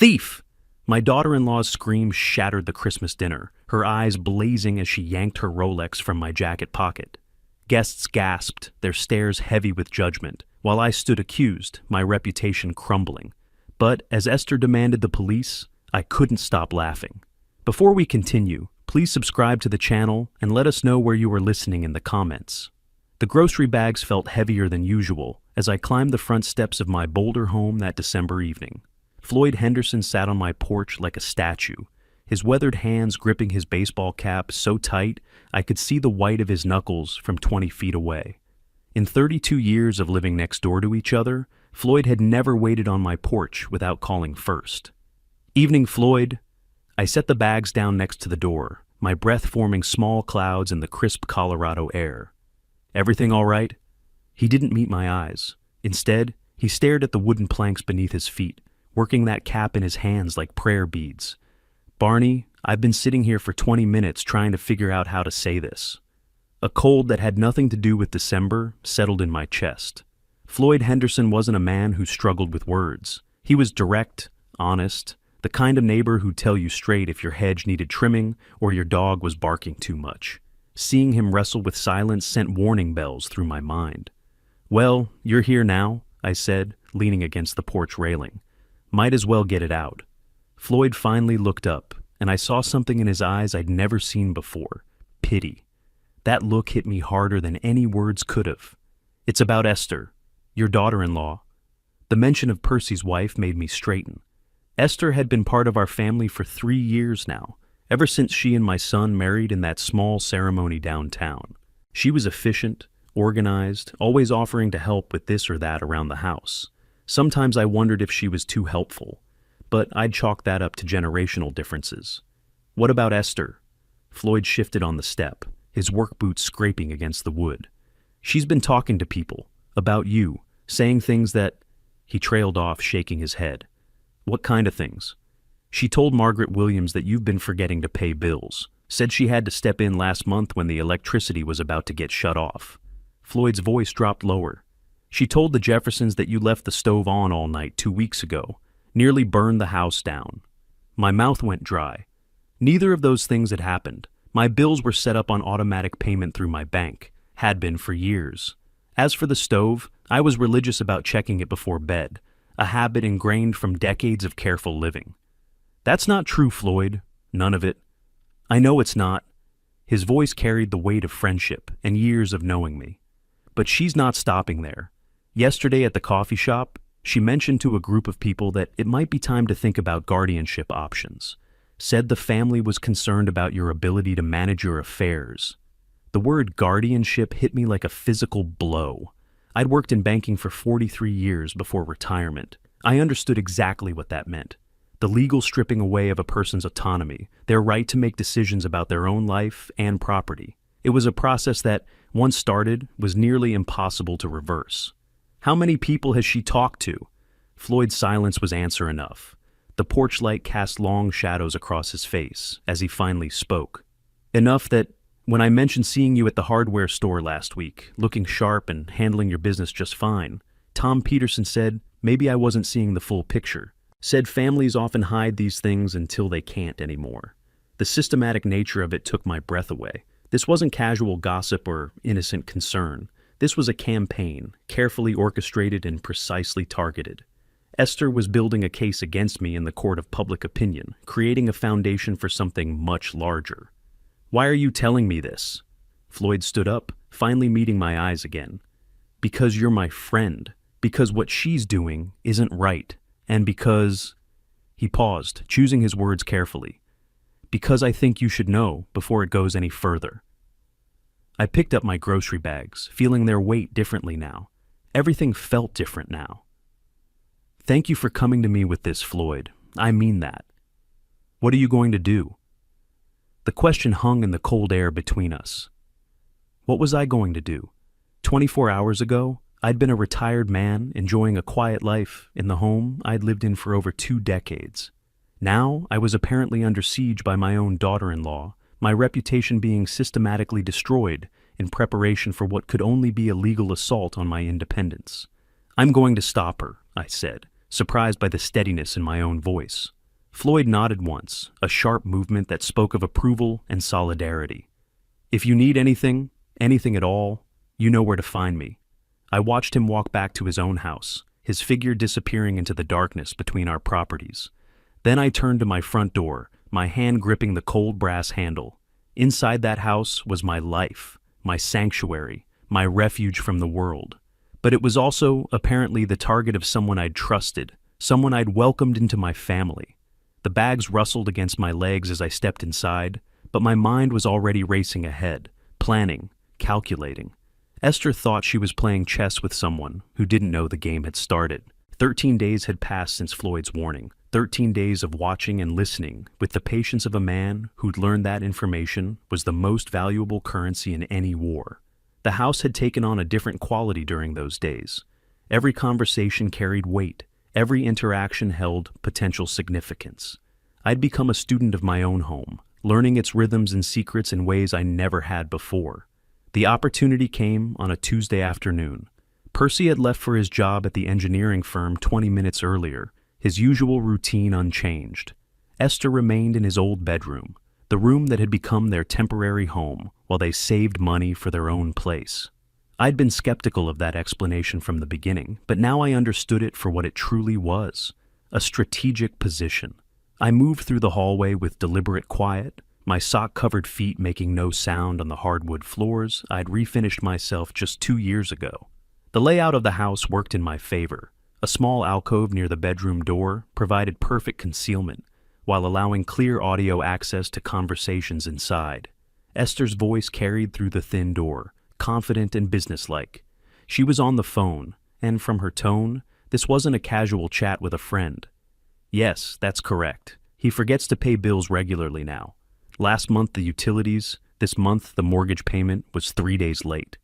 Thief! My daughter-in-law's scream shattered the Christmas dinner, her eyes blazing as she yanked her Rolex from my jacket pocket. Guests gasped, their stares heavy with judgment, while I stood accused, my reputation crumbling. But as Esther demanded the police, I couldn't stop laughing. Before we continue, please subscribe to the channel and let us know where you are listening in the comments. The grocery bags felt heavier than usual as I climbed the front steps of my Boulder home that December evening. Floyd Henderson sat on my porch like a statue, his weathered hands gripping his baseball cap so tight I could see the white of his knuckles from 20 feet away. In 32 years of living next door to each other, Floyd had never waited on my porch without calling first. "Evening, Floyd." I set the bags down next to the door, my breath forming small clouds in the crisp Colorado air. "Everything all right?" He didn't meet my eyes. Instead, he stared at the wooden planks beneath his feet, working that cap in his hands like prayer beads. "Barney, I've been sitting here for 20 minutes trying to figure out how to say this." A cold that had nothing to do with December settled in my chest. Floyd Henderson wasn't a man who struggled with words. He was direct, honest, the kind of neighbor who'd tell you straight if your hedge needed trimming or your dog was barking too much. Seeing him wrestle with silence sent warning bells through my mind. "Well, you're here now," I said, leaning against the porch railing. "Might as well get it out." Floyd finally looked up, and I saw something in his eyes I'd never seen before: pity. That look hit me harder than any words could have. "It's about Esther, your daughter-in-law." The mention of Percy's wife made me straighten. Esther had been part of our family for 3 years now, ever since she and my son married in that small ceremony downtown. She was efficient, organized, always offering to help with this or that around the house. Sometimes I wondered if she was too helpful, but I'd chalk that up to generational differences. "What about Esther?" Floyd shifted on the step, his work boots scraping against the wood. "She's been talking to people, about you, saying things that—" He trailed off, shaking his head. "What kind of things?" "She told Margaret Williams that you've been forgetting to pay bills. Said she had to step in last month when the electricity was about to get shut off." Floyd's voice dropped lower. "She told the Jeffersons that you left the stove on all night 2 weeks ago, nearly burned the house down." My mouth went dry. Neither of those things had happened. My bills were set up on automatic payment through my bank, had been for years. As for the stove, I was religious about checking it before bed, a habit ingrained from decades of careful living. "That's not true, Floyd. None of it." "I know it's not." His voice carried the weight of friendship and years of knowing me. "But she's not stopping there. Yesterday at the coffee shop, she mentioned to a group of people that it might be time to think about guardianship options. Said the family was concerned about your ability to manage your affairs." The word guardianship hit me like a physical blow. I'd worked in banking for 43 years before retirement. I understood exactly what that meant. The legal stripping away of a person's autonomy, their right to make decisions about their own life and property. It was a process that, once started, was nearly impossible to reverse. "How many people has she talked to?" Floyd's silence was answer enough. The porch light cast long shadows across his face as he finally spoke. "Enough that when I mentioned seeing you at the hardware store last week, looking sharp and handling your business just fine, Tom Peterson said maybe I wasn't seeing the full picture. Said families often hide these things until they can't anymore." The systematic nature of it took my breath away. This wasn't casual gossip or innocent concern. This was a campaign, carefully orchestrated and precisely targeted. Esther was building a case against me in the court of public opinion, creating a foundation for something much larger. "Why are you telling me this?" Floyd stood up, finally meeting my eyes again. "Because you're my friend. Because what she's doing isn't right. And because—" He paused, choosing his words carefully. "Because I think you should know before it goes any further." I picked up my grocery bags, feeling their weight differently now. Everything felt different now. "Thank you for coming to me with this, Floyd. I mean that." "What are you going to do?" The question hung in the cold air between us. What was I going to do? 24 hours ago, I'd been a retired man enjoying a quiet life in the home I'd lived in for over 2 decades. Now I was apparently under siege by my own daughter-in-law, my reputation being systematically destroyed in preparation for what could only be a legal assault on my independence. "I'm going to stop her," I said, surprised by the steadiness in my own voice. Floyd nodded once, a sharp movement that spoke of approval and solidarity. "If you need anything, anything at all, you know where to find me." I watched him walk back to his own house, his figure disappearing into the darkness between our properties. Then I turned to my front door, my hand gripping the cold brass handle. Inside that house was my life, my sanctuary, my refuge from the world. But it was also, apparently, the target of someone I'd trusted, someone I'd welcomed into my family. The bags rustled against my legs as I stepped inside, but my mind was already racing ahead, planning, calculating. Esther thought she was playing chess with someone who didn't know the game had started. 13 days had passed since Floyd's warning. 13 days of watching and listening with the patience of a man who'd learned that information was the most valuable currency in any war. The house had taken on a different quality during those days. Every conversation carried weight. Every interaction held potential significance. I'd become a student of my own home, learning its rhythms and secrets in ways I never had before. The opportunity came on a Tuesday afternoon. Percy had left for his job at the engineering firm 20 minutes earlier, his usual routine unchanged. Esther remained in his old bedroom, the room that had become their temporary home, while they saved money for their own place. I'd been skeptical of that explanation from the beginning, but now I understood it for what it truly was, a strategic position. I moved through the hallway with deliberate quiet, my sock-covered feet making no sound on the hardwood floors I'd refinished myself just 2 years ago. The layout of the house worked in my favor. A small alcove near the bedroom door provided perfect concealment, while allowing clear audio access to conversations inside. Esther's voice carried through the thin door, confident and businesslike. She was on the phone, and from her tone, this wasn't a casual chat with a friend. "Yes, that's correct. He forgets to pay bills regularly now. Last month the utilities, this month the mortgage payment was 3 days late."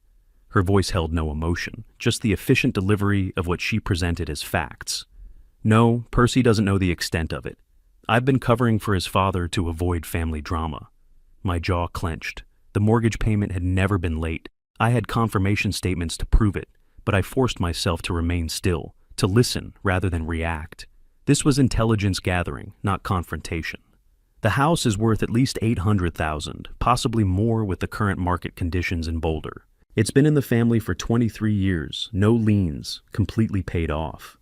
Her voice held no emotion, just the efficient delivery of what she presented as facts. "No, Percy doesn't know the extent of it. I've been covering for his father to avoid family drama." My jaw clenched. The mortgage payment had never been late. I had confirmation statements to prove it, but I forced myself to remain still, to listen rather than react. This was intelligence gathering, not confrontation. "The house is worth at least $800,000, possibly more with the current market conditions in Boulder. It's been in the family for 23 years, no liens, completely paid off."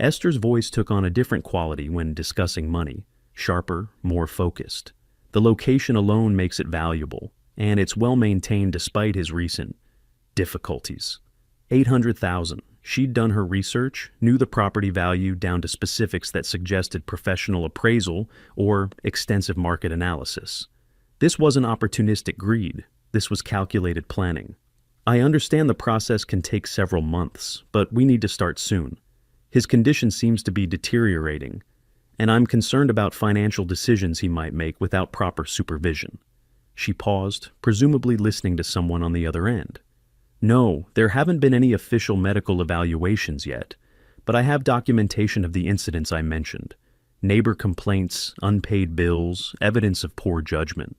Esther's voice took on a different quality when discussing money, sharper, more focused. "The location alone makes it valuable, and it's well maintained despite his recent difficulties. 800,000. She'd done her research, knew the property value down to specifics that suggested professional appraisal or extensive market analysis. This wasn't opportunistic greed. This was calculated planning. "I understand the process can take several months, but we need to start soon. His condition seems to be deteriorating, and I'm concerned about financial decisions he might make without proper supervision." She paused, presumably listening to someone on the other end. "No, there haven't been any official medical evaluations yet, but I have documentation of the incidents I mentioned. Neighbor complaints, unpaid bills, evidence of poor judgment."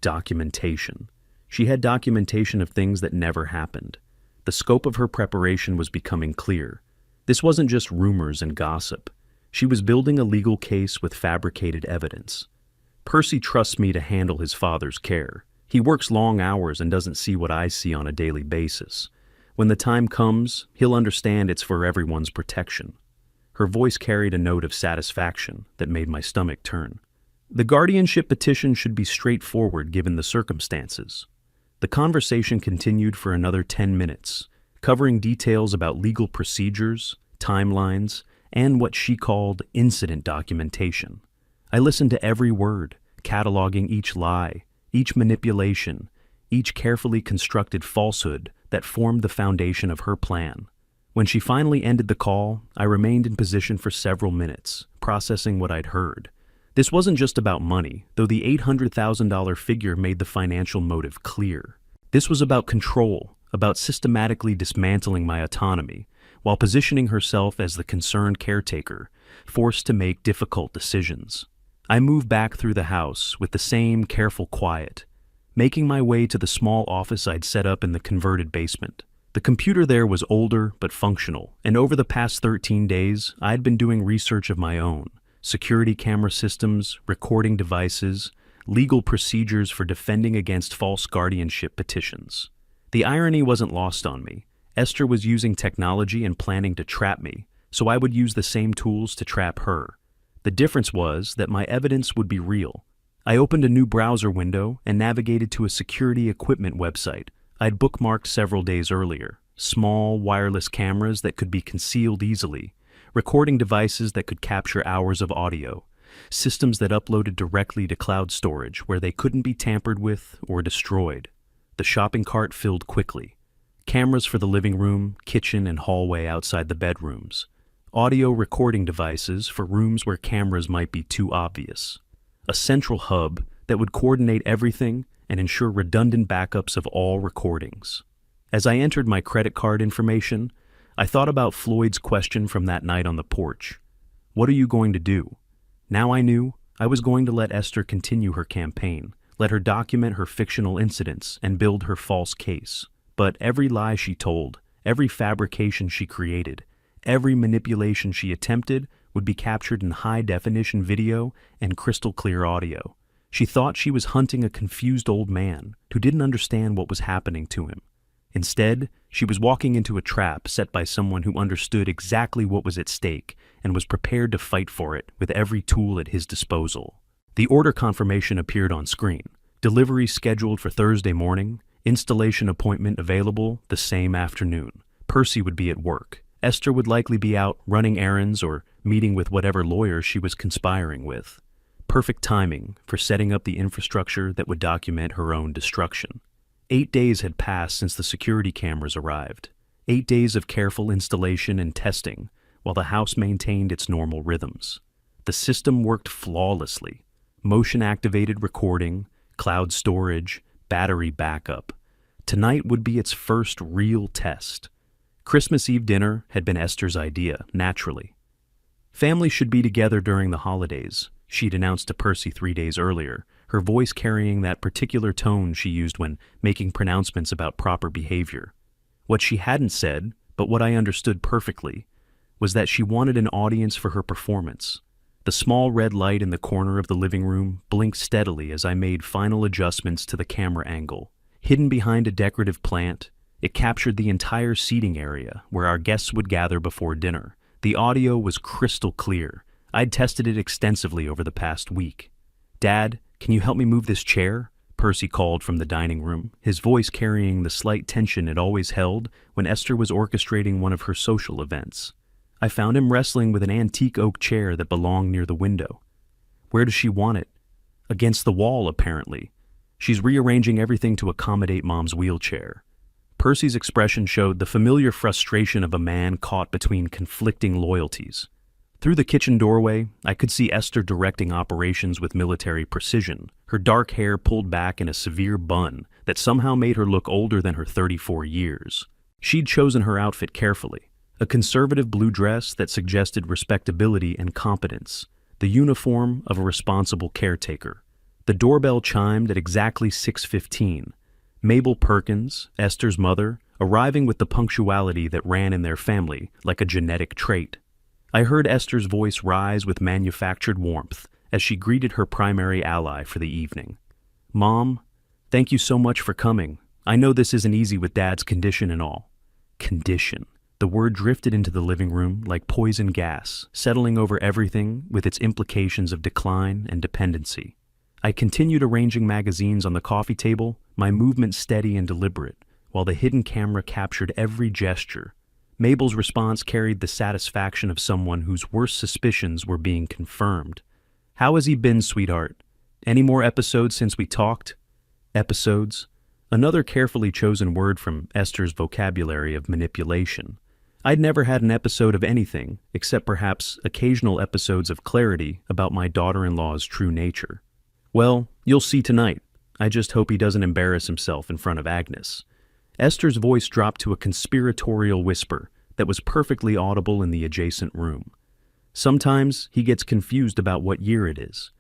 Documentation. She had documentation of things that never happened. The scope of her preparation was becoming clear. This wasn't just rumors and gossip. She was building a legal case with fabricated evidence. "Percy trusts me to handle his father's care. He works long hours and doesn't see what I see on a daily basis. When the time comes, he'll understand it's for everyone's protection." Her voice carried a note of satisfaction that made my stomach turn. "The guardianship petition should be straightforward given the circumstances." The conversation continued for another 10 minutes, covering details about legal procedures, timelines, and what she called incident documentation. I listened to every word, cataloging each lie, each manipulation, each carefully constructed falsehood that formed the foundation of her plan. When she finally ended the call, I remained in position for several minutes, processing what I'd heard. This wasn't just about money, though the $800,000 figure made the financial motive clear. This was about control, about systematically dismantling my autonomy, while positioning herself as the concerned caretaker, forced to make difficult decisions. I moved back through the house with the same careful quiet, making my way to the small office I'd set up in the converted basement. The computer there was older but functional, and over the past 13 days, I'd been doing research of my own: security camera systems, recording devices, legal procedures for defending against false guardianship petitions. The irony wasn't lost on me. Esther was using technology and planning to trap me, so I would use the same tools to trap her. The difference was that my evidence would be real. I opened a new browser window and navigated to a security equipment website I'd bookmarked several days earlier: small, wireless cameras that could be concealed easily, recording devices that could capture hours of audio, systems that uploaded directly to cloud storage where they couldn't be tampered with or destroyed. The shopping cart filled quickly. Cameras for the living room, kitchen, and hallway outside the bedrooms. Audio recording devices for rooms where cameras might be too obvious. A central hub that would coordinate everything and ensure redundant backups of all recordings. As I entered my credit card information, I thought about Floyd's question from that night on the porch. What are you going to do? Now I knew I was going to let Esther continue her campaign, let her document her fictional incidents and build her false case. But every lie she told, every fabrication she created, every manipulation she attempted would be captured in high-definition video and crystal-clear audio. She thought she was hunting a confused old man who didn't understand what was happening to him. Instead, she was walking into a trap set by someone who understood exactly what was at stake and was prepared to fight for it with every tool at his disposal. The order confirmation appeared on screen. Delivery scheduled for Thursday morning, installation appointment available the same afternoon. Percy would be at work. Esther would likely be out running errands or meeting with whatever lawyer she was conspiring with. Perfect timing for setting up the infrastructure that would document her own destruction. 8 days had passed since the security cameras arrived. 8 days of careful installation and testing while the house maintained its normal rhythms. The system worked flawlessly. Motion-activated recording, cloud storage, battery backup. Tonight would be its first real test. Christmas Eve dinner had been Esther's idea, naturally. Family should be together during the holidays, she'd announced to Percy 3 days earlier, her voice carrying that particular tone she used when making pronouncements about proper behavior. What she hadn't said, but what I understood perfectly, was that she wanted an audience for her performance. The small red light in the corner of the living room blinked steadily as I made final adjustments to the camera angle. Hidden behind a decorative plant, it captured the entire seating area where our guests would gather before dinner. The audio was crystal clear. I'd tested it extensively over the past week. "Dad, can you help me move this chair?" Percy called from the dining room, his voice carrying the slight tension it always held when Esther was orchestrating one of her social events. I found him wrestling with an antique oak chair that belonged near the window. Where does she want it? Against the wall, apparently. She's rearranging everything to accommodate Mom's wheelchair. Percy's expression showed the familiar frustration of a man caught between conflicting loyalties. Through the kitchen doorway, I could see Esther directing operations with military precision, her dark hair pulled back in a severe bun that somehow made her look older than her 34 years. She'd chosen her outfit carefully, a conservative blue dress that suggested respectability and competence, the uniform of a responsible caretaker. The doorbell chimed at exactly 6:15. Mabel Perkins, Esther's mother, arriving with the punctuality that ran in their family like a genetic trait. I heard Esther's voice rise with manufactured warmth as she greeted her primary ally for the evening. "Mom, thank you so much for coming. I know this isn't easy with Dad's condition and all." Condition. The word drifted into the living room like poison gas, settling over everything with its implications of decline and dependency. I continued arranging magazines on the coffee table, my movement steady and deliberate, while the hidden camera captured every gesture. Mabel's response carried the satisfaction of someone whose worst suspicions were being confirmed. "How has he been, sweetheart? Any more episodes since we talked?" Episodes? Another carefully chosen word from Esther's vocabulary of manipulation. I'd never had an episode of anything, except perhaps occasional episodes of clarity about my daughter-in-law's true nature. "Well, you'll see tonight. I just hope he doesn't embarrass himself in front of Agnes." Esther's voice dropped to a conspiratorial whisper that was perfectly audible in the adjacent room. Sometimes he gets confused about what year it is.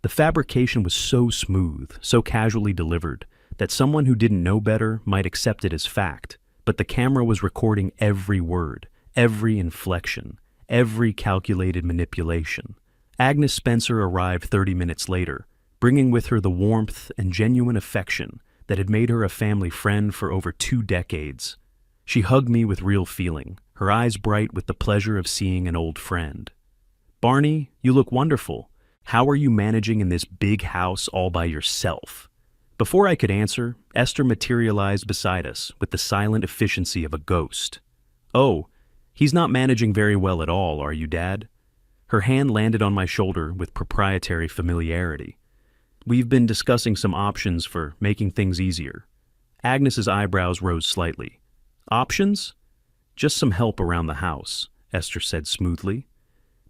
The fabrication was so smooth, so casually delivered, that someone who didn't know better might accept it as fact, but the camera was recording every word, every inflection, every calculated manipulation. Agnes Spencer arrived 30 minutes later, bringing with her the warmth and genuine affection that had made her a family friend for over 2 decades. She hugged me with real feeling, her eyes bright with the pleasure of seeing an old friend. "Barney, you look wonderful. How are you managing in this big house all by yourself?" Before I could answer, Esther materialized beside us with the silent efficiency of a ghost. "Oh, he's not managing very well at all, are you, Dad?" Her hand landed on my shoulder with proprietary familiarity. "We've been discussing some options for making things easier." Agnes's eyebrows rose slightly. "Options? Just some help around the house," Esther said smoothly.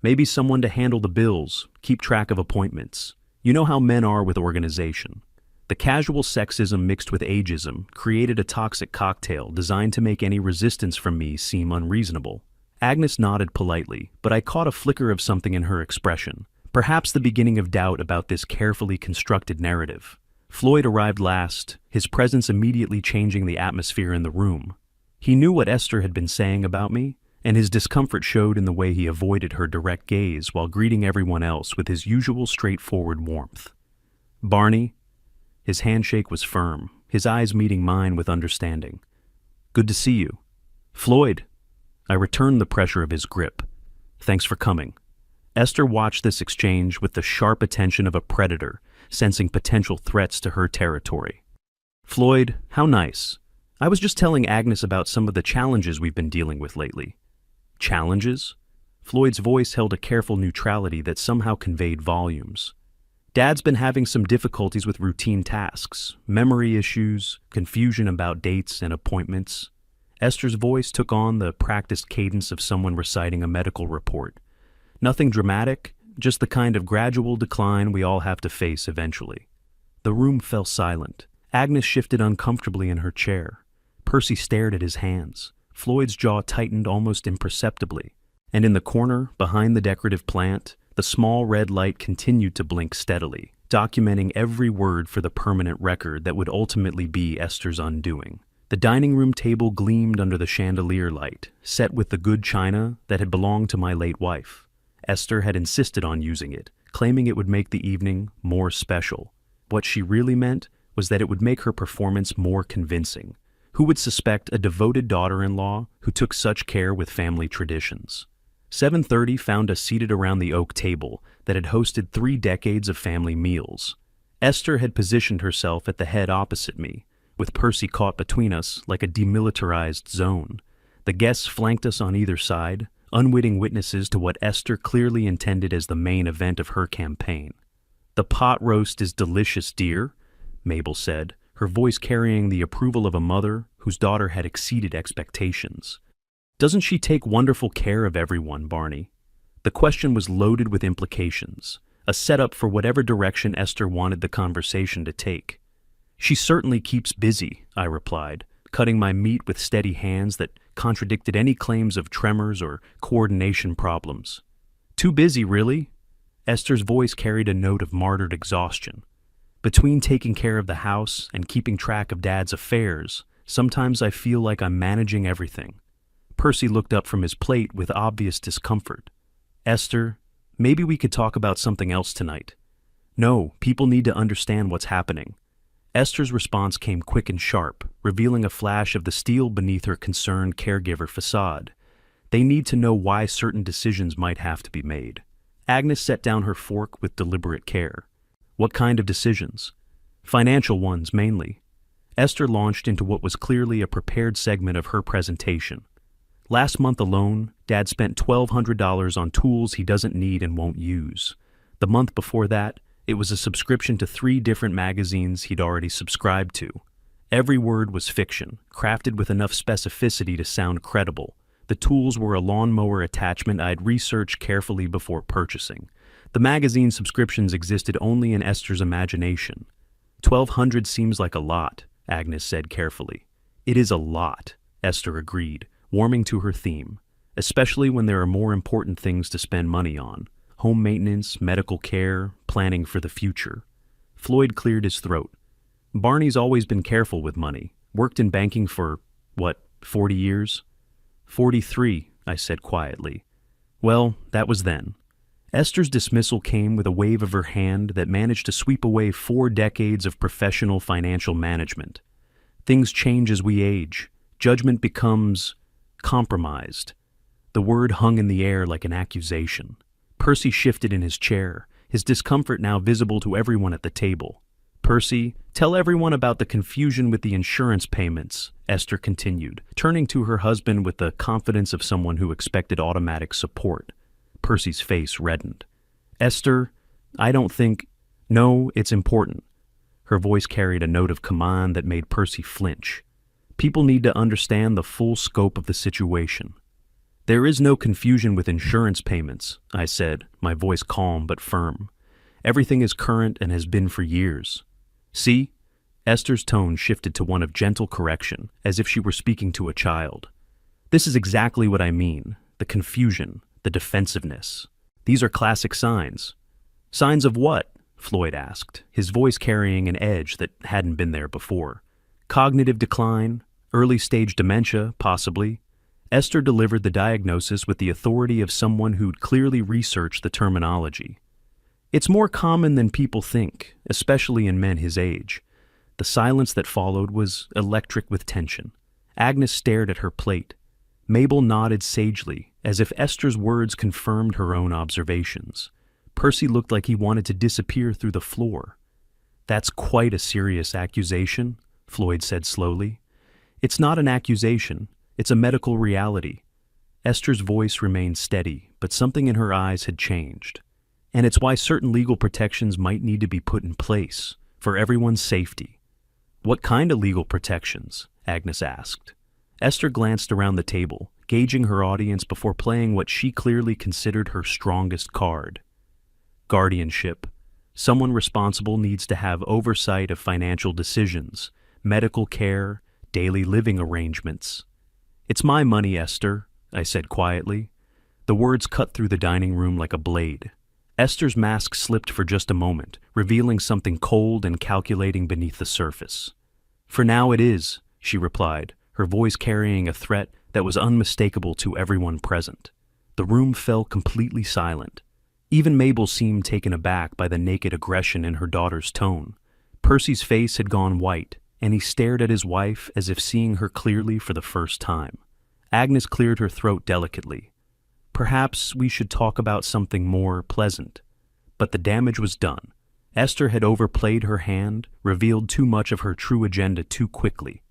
"Maybe someone to handle the bills, keep track of appointments. You know how men are with organization." The casual sexism mixed with ageism created a toxic cocktail designed to make any resistance from me seem unreasonable. Agnes nodded politely, but I caught a flicker of something in her expression, perhaps the beginning of doubt about this carefully constructed narrative. Floyd arrived last, his presence immediately changing the atmosphere in the room. He knew what Esther had been saying about me, and his discomfort showed in the way he avoided her direct gaze while greeting everyone else with his usual straightforward warmth. "Barney." His handshake was firm, his eyes meeting mine with understanding. "Good to see you." "Floyd." I returned the pressure of his grip. "Thanks for coming." Esther watched this exchange with the sharp attention of a predator, sensing potential threats to her territory. "Floyd, how nice. I was just telling Agnes about some of the challenges we've been dealing with lately." "Challenges?" Floyd's voice held a careful neutrality that somehow conveyed volumes. "Dad's been having some difficulties with routine tasks, memory issues, confusion about dates and appointments." Esther's voice took on the practiced cadence of someone reciting a medical report. "Nothing dramatic, just the kind of gradual decline we all have to face eventually." The room fell silent. Agnes shifted uncomfortably in her chair. Percy stared at his hands. Floyd's jaw tightened almost imperceptibly. And in the corner, behind the decorative plant, the small red light continued to blink steadily, documenting every word for the permanent record that would ultimately be Esther's undoing. The dining room table gleamed under the chandelier light, set with the good china that had belonged to my late wife. Esther had insisted on using it, claiming it would make the evening more special. What she really meant was that it would make her performance more convincing. Who would suspect a devoted daughter-in-law who took such care with family traditions? 7:30 found us seated around the oak table that had hosted 3 decades of family meals. Esther had positioned herself at the head opposite me, with Percy caught between us like a demilitarized zone. The guests flanked us on either side, unwitting witnesses to what Esther clearly intended as the main event of her campaign. "The pot roast is delicious, dear," Mabel said, her voice carrying the approval of a mother whose daughter had exceeded expectations. "Doesn't she take wonderful care of everyone, Barney?" The question was loaded with implications, a setup for whatever direction Esther wanted the conversation to take. "She certainly keeps busy," I replied, cutting my meat with steady hands that contradicted any claims of tremors or coordination problems. "Too busy, really?" Esther's voice carried a note of martyred exhaustion. "Between taking care of the house and keeping track of Dad's affairs, sometimes I feel like I'm managing everything." Percy looked up from his plate with obvious discomfort. "Esther, maybe we could talk about something else tonight." "No, people need to understand what's happening." Esther's response came quick and sharp, revealing a flash of the steel beneath her concerned caregiver facade. "They need to know why certain decisions might have to be made." Agnes set down her fork with deliberate care. "What kind of decisions?" "Financial ones, mainly." Esther launched into what was clearly a prepared segment of her presentation. "Last month alone, Dad spent $1,200 on tools he doesn't need and won't use. The month before that, it was a subscription to 3 different magazines he'd already subscribed to. Every word was fiction, crafted with enough specificity to sound credible. The tools were a lawnmower attachment I'd researched carefully before purchasing. The magazine subscriptions existed only in Esther's imagination. $1,200 seems like a lot," Agnes said carefully. "It is a lot," Esther agreed, warming to her theme, "especially when there are more important things to spend money on. Home maintenance, medical care, planning for the future." Floyd cleared his throat. "Barney's always been careful with money, worked in banking for, 40 years? 43, I said quietly. Well, that was then. Esther's dismissal came with a wave of her hand that managed to sweep away 4 decades of professional financial management. Things change as we age. Judgment becomes compromised. The word hung in the air like an accusation. Percy shifted in his chair, his discomfort now visible to everyone at the table. Percy, tell everyone about the confusion with the insurance payments, Esther continued, turning to her husband with the confidence of someone who expected automatic support. Percy's face reddened. Esther, I don't think... No, it's important. Her voice carried a note of command that made Percy flinch. People need to understand the full scope of the situation. There is no confusion with insurance payments, I said, my voice calm but firm. Everything is current and has been for years. See? Esther's tone shifted to one of gentle correction, as if she were speaking to a child. This is exactly what I mean, the confusion, the defensiveness. These are classic signs. Signs of what? Floyd asked, his voice carrying an edge that hadn't been there before. Cognitive decline, early-stage dementia, possibly. Esther delivered the diagnosis with the authority of someone who'd clearly researched the terminology. It's more common than people think, especially in men his age. The silence that followed was electric with tension. Agnes stared at her plate. Mabel nodded sagely, as if Esther's words confirmed her own observations. Percy looked like he wanted to disappear through the floor. That's quite a serious accusation, Floyd said slowly. It's not an accusation, it's a medical reality. Esther's voice remained steady, but something in her eyes had changed. And it's why certain legal protections might need to be put in place, for everyone's safety. What kind of legal protections? Agnes asked. Esther glanced around the table, gauging her audience before playing what she clearly considered her strongest card. Guardianship. Someone responsible needs to have oversight of financial decisions, medical care, daily living arrangements. It's my money, Esther, I said quietly. The words cut through the dining room like a blade. Esther's mask slipped for just a moment, revealing something cold and calculating beneath the surface. For now it is, she replied, her voice carrying a threat that was unmistakable to everyone present. The room fell completely silent. Even Mabel seemed taken aback by the naked aggression in her daughter's tone. Percy's face had gone white, and he stared at his wife as if seeing her clearly for the first time. Agnes cleared her throat delicately. Perhaps we should talk about something more pleasant. But the damage was done. Esther had overplayed her hand, revealed too much of her true agenda too quickly.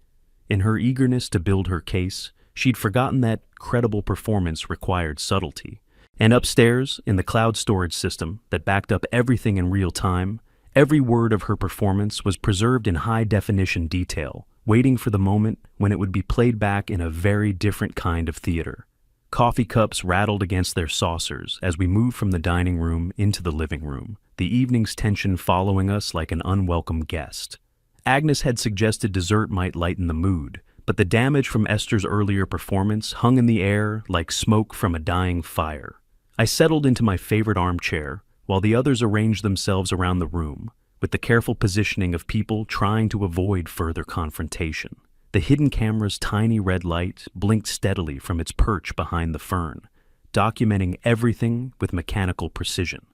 In her eagerness to build her case, she'd forgotten that credible performance required subtlety. And upstairs, in the cloud storage system that backed up everything in real time, every word of her performance was preserved in high-definition detail, waiting for the moment when it would be played back in a very different kind of theater. Coffee cups rattled against their saucers as we moved from the dining room into the living room, the evening's tension following us like an unwelcome guest. Agnes had suggested dessert might lighten the mood, but the damage from Esther's earlier performance hung in the air like smoke from a dying fire. I settled into my favorite armchair, while the others arranged themselves around the room, with the careful positioning of people trying to avoid further confrontation. The hidden camera's tiny red light blinked steadily from its perch behind the fern, documenting everything with mechanical precision.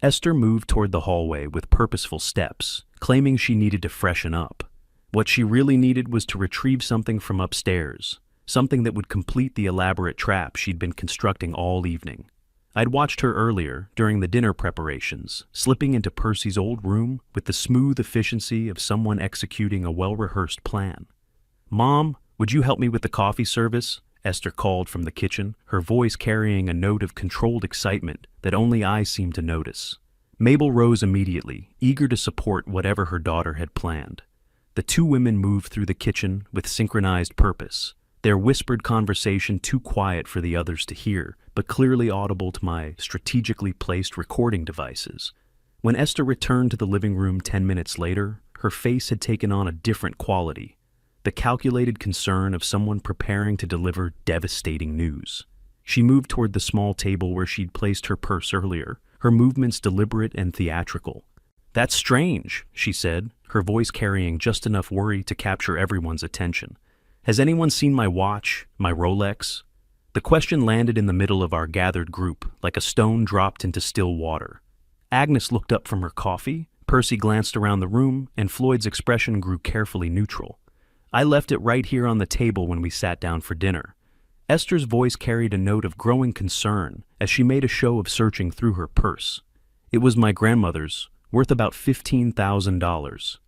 Esther moved toward the hallway with purposeful steps, claiming she needed to freshen up. What she really needed was to retrieve something from upstairs, something that would complete the elaborate trap she'd been constructing all evening. I'd watched her earlier, during the dinner preparations, slipping into Percy's old room with the smooth efficiency of someone executing a well-rehearsed plan. "Mom, would you help me with the coffee service?" Esther called from the kitchen, her voice carrying a note of controlled excitement that only I seemed to notice. Mabel rose immediately, eager to support whatever her daughter had planned. The two women moved through the kitchen with synchronized purpose, their whispered conversation too quiet for the others to hear, but clearly audible to my strategically placed recording devices. When Esther returned to the living room 10 minutes later, her face had taken on a different quality, the calculated concern of someone preparing to deliver devastating news. She moved toward the small table where she'd placed her purse earlier, her movements deliberate and theatrical. "That's strange," she said, her voice carrying just enough worry to capture everyone's attention. Has anyone seen my watch, my Rolex? The question landed in the middle of our gathered group, like a stone dropped into still water. Agnes looked up from her coffee, Percy glanced around the room, and Floyd's expression grew carefully neutral. I left it right here on the table when we sat down for dinner. Esther's voice carried a note of growing concern as she made a show of searching through her purse. It was my grandmother's, worth about $15,000.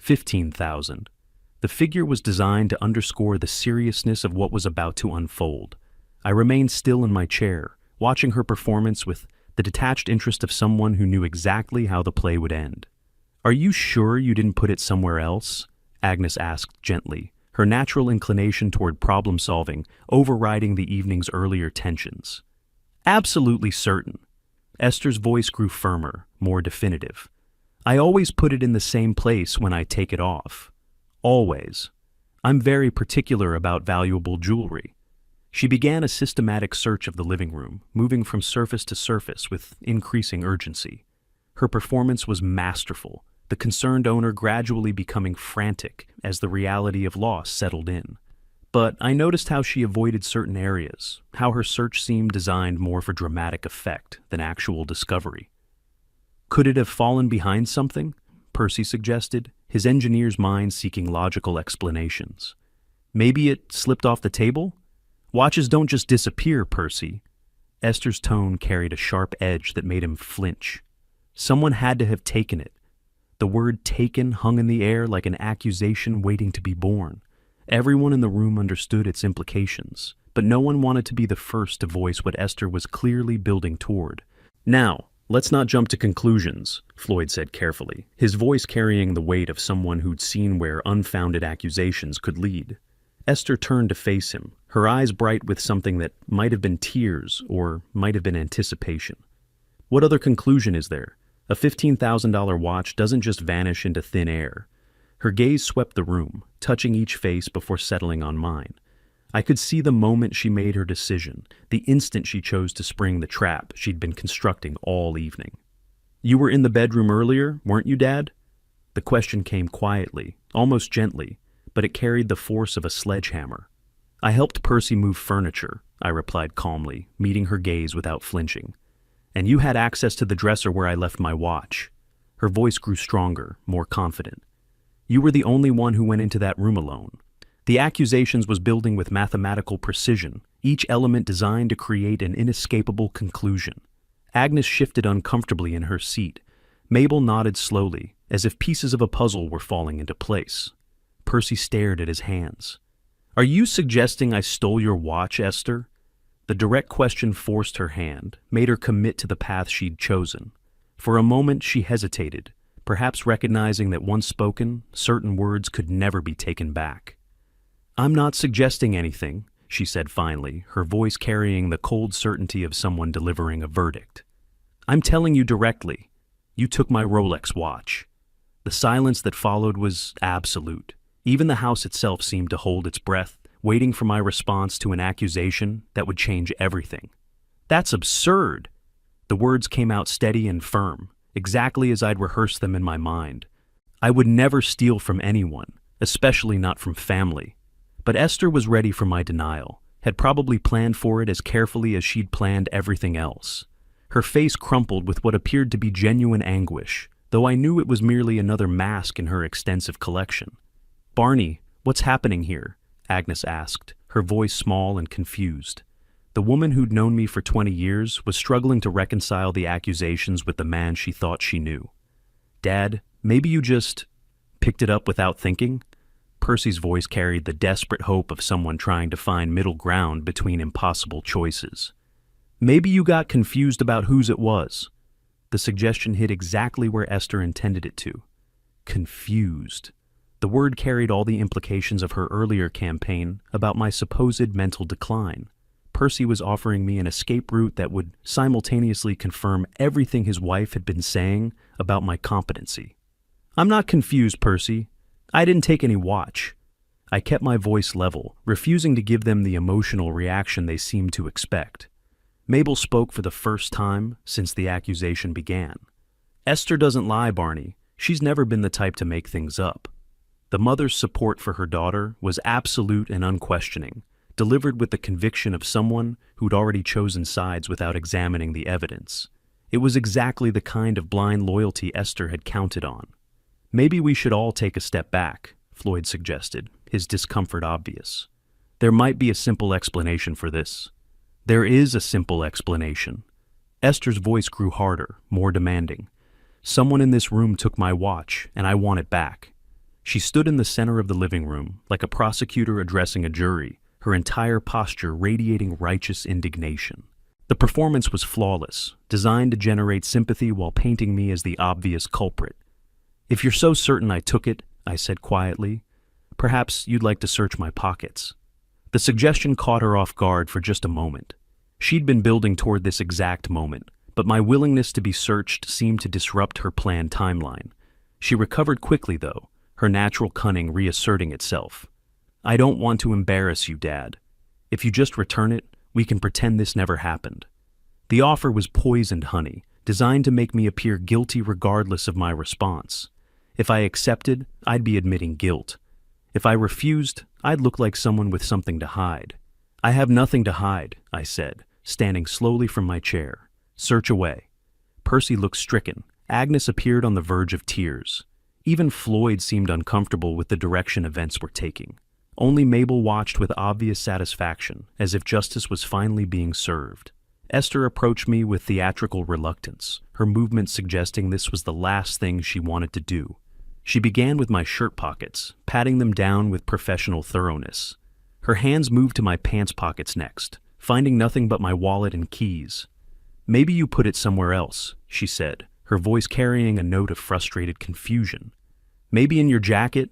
$15,000. The figure was designed to underscore the seriousness of what was about to unfold. I remained still in my chair, watching her performance with the detached interest of someone who knew exactly how the play would end. "Are you sure you didn't put it somewhere else?" Agnes asked gently, her natural inclination toward problem-solving overriding the evening's earlier tensions. "Absolutely certain." Esther's voice grew firmer, more definitive. "I always put it in the same place when I take it off. Always. I'm very particular about valuable jewelry." She began a systematic search of the living room, moving from surface to surface with increasing urgency. Her performance was masterful, the concerned owner gradually becoming frantic as the reality of loss settled in. But I noticed how she avoided certain areas, how her search seemed designed more for dramatic effect than actual discovery. "Could it have fallen behind something?" Percy suggested, his engineer's mind seeking logical explanations. "Maybe it slipped off the table? Watches don't just disappear, Percy." Esther's tone carried a sharp edge that made him flinch. Someone had to have taken it. The word taken hung in the air like an accusation waiting to be born. Everyone in the room understood its implications, but no one wanted to be the first to voice what Esther was clearly building toward. "Now, let's not jump to conclusions," Floyd said carefully, his voice carrying the weight of someone who'd seen where unfounded accusations could lead. Esther turned to face him, her eyes bright with something that might have been tears or might have been anticipation. "What other conclusion is there? A $15,000 watch doesn't just vanish into thin air." Her gaze swept the room, touching each face before settling on mine. I could see the moment she made her decision, the instant she chose to spring the trap she'd been constructing all evening. "You were in the bedroom earlier, weren't you, Dad?" The question came quietly, almost gently, but it carried the force of a sledgehammer. "I helped Percy move furniture," I replied calmly, meeting her gaze without flinching. "And you had access to the dresser where I left my watch." Her voice grew stronger, more confident. "You were the only one who went into that room alone." The accusations was building with mathematical precision, each element designed to create an inescapable conclusion. Agnes shifted uncomfortably in her seat. Mabel nodded slowly, as if pieces of a puzzle were falling into place. Percy stared at his hands. "Are you suggesting I stole your watch, Esther?" The direct question forced her hand, made her commit to the path she'd chosen. For a moment she hesitated, perhaps recognizing that once spoken, certain words could never be taken back. "I'm not suggesting anything," she said finally, her voice carrying the cold certainty of someone delivering a verdict. "I'm telling you directly. You took my Rolex watch." The silence that followed was absolute. Even the house itself seemed to hold its breath, waiting for my response to an accusation that would change everything. "That's absurd." The words came out steady and firm, exactly as I'd rehearsed them in my mind. "I would never steal from anyone, especially not from family." But Esther was ready for my denial, had probably planned for it as carefully as she'd planned everything else. Her face crumpled with what appeared to be genuine anguish, though I knew it was merely another mask in her extensive collection. "Barney, what's happening here?" Agnes asked, her voice small and confused. The woman who'd known me for 20 years was struggling to reconcile the accusations with the man she thought she knew. "Dad, maybe you just picked it up without thinking?" Percy's voice carried the desperate hope of someone trying to find middle ground between impossible choices. "Maybe you got confused about whose it was." The suggestion hit exactly where Esther intended it to. Confused. The word carried all the implications of her earlier campaign about my supposed mental decline. Percy was offering me an escape route that would simultaneously confirm everything his wife had been saying about my competency. "I'm not confused, Percy. I didn't take any watch." I kept my voice level, refusing to give them the emotional reaction they seemed to expect. Mabel spoke for the first time since the accusation began. "Esther doesn't lie, Barney. She's never been the type to make things up." The mother's support for her daughter was absolute and unquestioning, delivered with the conviction of someone who'd already chosen sides without examining the evidence. It was exactly the kind of blind loyalty Esther had counted on. "Maybe we should all take a step back," Floyd suggested, his discomfort obvious. "There might be a simple explanation for this." "There is a simple explanation." Esther's voice grew harder, more demanding. "Someone in this room took my watch, and I want it back." She stood in the center of the living room, like a prosecutor addressing a jury, her entire posture radiating righteous indignation. The performance was flawless, designed to generate sympathy while painting me as the obvious culprit. "If you're so certain I took it," I said quietly, "perhaps you'd like to search my pockets." The suggestion caught her off guard for just a moment. She'd been building toward this exact moment, but my willingness to be searched seemed to disrupt her planned timeline. She recovered quickly, though, her natural cunning reasserting itself. "I don't want to embarrass you, Dad. If you just return it, we can pretend this never happened." The offer was poisoned honey, designed to make me appear guilty regardless of my response. If I accepted, I'd be admitting guilt. If I refused, I'd look like someone with something to hide. "I have nothing to hide," I said, standing slowly from my chair. "Search away." Percy looked stricken. Agnes appeared on the verge of tears. Even Floyd seemed uncomfortable with the direction events were taking. Only Mabel watched with obvious satisfaction, as if justice was finally being served. Esther approached me with theatrical reluctance, her movement suggesting this was the last thing she wanted to do. She began with my shirt pockets, patting them down with professional thoroughness. Her hands moved to my pants pockets next, finding nothing but my wallet and keys. "Maybe you put it somewhere else," she said, her voice carrying a note of frustrated confusion. "Maybe in your jacket?"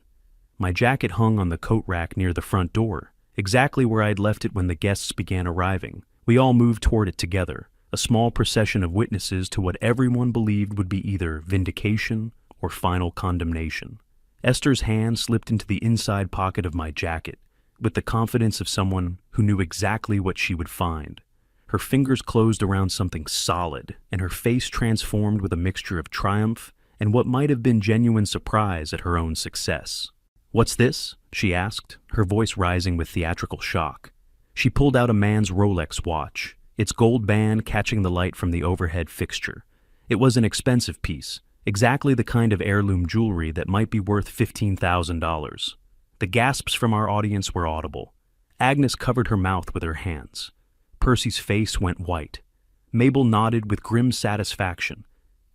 My jacket hung on the coat rack near the front door, exactly where I'd left it when the guests began arriving. We all moved toward it together, a small procession of witnesses to what everyone believed would be either vindication or final condemnation. Esther's hand slipped into the inside pocket of my jacket, with the confidence of someone who knew exactly what she would find. Her fingers closed around something solid, and her face transformed with a mixture of triumph and what might have been genuine surprise at her own success. "What's this?" she asked, her voice rising with theatrical shock. She pulled out a man's Rolex watch, its gold band catching the light from the overhead fixture. It was an expensive piece, exactly the kind of heirloom jewelry that might be worth $15,000. The gasps from our audience were audible. Agnes covered her mouth with her hands. Percy's face went white. Mabel nodded with grim satisfaction.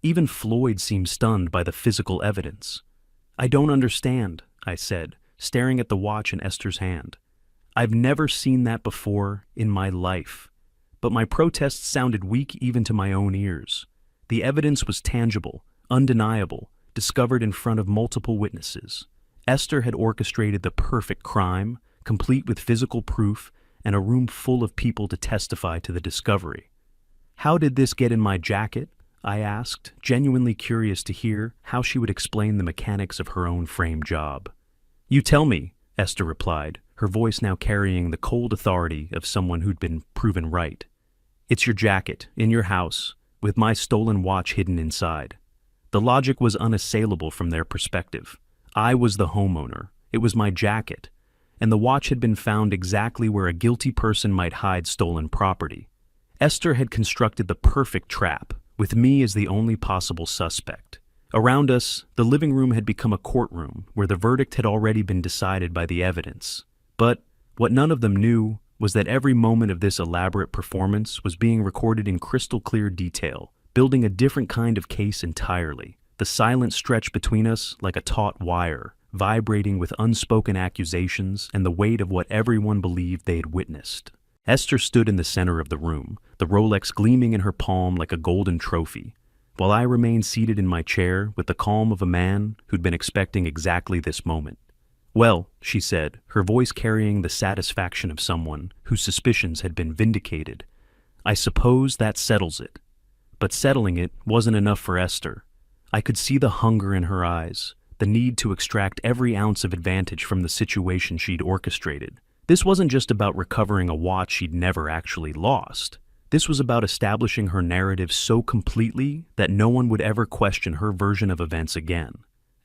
Even Floyd seemed stunned by the physical evidence. "I don't understand," I said, staring at the watch in Esther's hand. "I've never seen that before in my life." But my protests sounded weak even to my own ears. The evidence was tangible, undeniable, discovered in front of multiple witnesses. Esther had orchestrated the perfect crime, complete with physical proof and a room full of people to testify to the discovery. "How did this get in my jacket?" I asked, genuinely curious to hear how she would explain the mechanics of her own frame job. "You tell me," Esther replied, her voice now carrying the cold authority of someone who'd been proven right. "It's your jacket, in your house, with my stolen watch hidden inside." The logic was unassailable from their perspective. I was the homeowner, it was my jacket, and the watch had been found exactly where a guilty person might hide stolen property. Esther had constructed the perfect trap, with me as the only possible suspect. Around us, the living room had become a courtroom where the verdict had already been decided by the evidence. But what none of them knew was that every moment of this elaborate performance was being recorded in crystal clear detail, building a different kind of case entirely. The silence stretched between us like a taut wire, vibrating with unspoken accusations and the weight of what everyone believed they had witnessed. Esther stood in the center of the room, the Rolex gleaming in her palm like a golden trophy, while I remained seated in my chair with the calm of a man who'd been expecting exactly this moment. "Well," she said, her voice carrying the satisfaction of someone whose suspicions had been vindicated, "I suppose that settles it." But settling it wasn't enough for Esther. I could see the hunger in her eyes, the need to extract every ounce of advantage from the situation she'd orchestrated. This wasn't just about recovering a watch she'd never actually lost. This was about establishing her narrative so completely that no one would ever question her version of events again.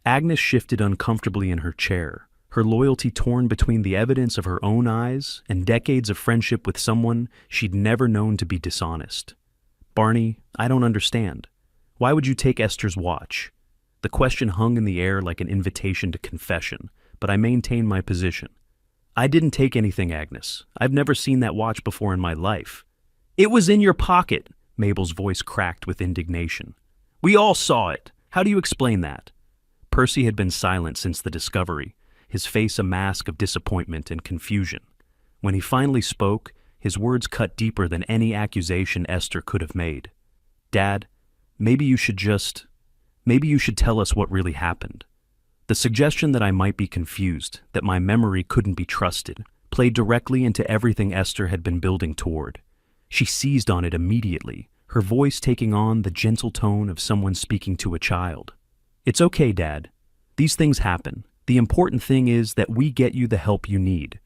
Agnes shifted uncomfortably in her chair, her loyalty torn between the evidence of her own eyes and decades of friendship with someone she'd never known to be dishonest. "Barney, I don't understand. Why would you take Esther's watch?" The question hung in the air like an invitation to confession, but I maintained my position. "I didn't take anything, Agnes. I've never seen that watch before in my life." "It was in your pocket," Mabel's voice cracked with indignation. "We all saw it. How do you explain that?" Percy had been silent since the discovery, his face a mask of disappointment and confusion. When he finally spoke, his words cut deeper than any accusation Esther could have made. "Dad, maybe you should tell us what really happened." The suggestion that I might be confused, that my memory couldn't be trusted, played directly into everything Esther had been building toward. She seized on it immediately, her voice taking on the gentle tone of someone speaking to a child. "It's okay, Dad. These things happen. The important thing is that we get you the help you need."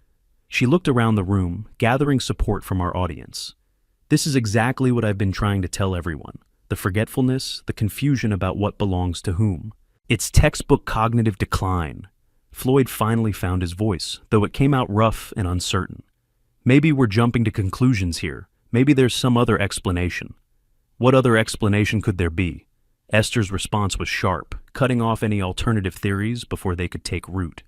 She looked around the room, gathering support from our audience. "This is exactly what I've been trying to tell everyone. The forgetfulness, the confusion about what belongs to whom. It's textbook cognitive decline." Floyd finally found his voice, though it came out rough and uncertain. "Maybe we're jumping to conclusions here. Maybe there's some other explanation." "What other explanation could there be?" Esther's response was sharp, cutting off any alternative theories before they could take root.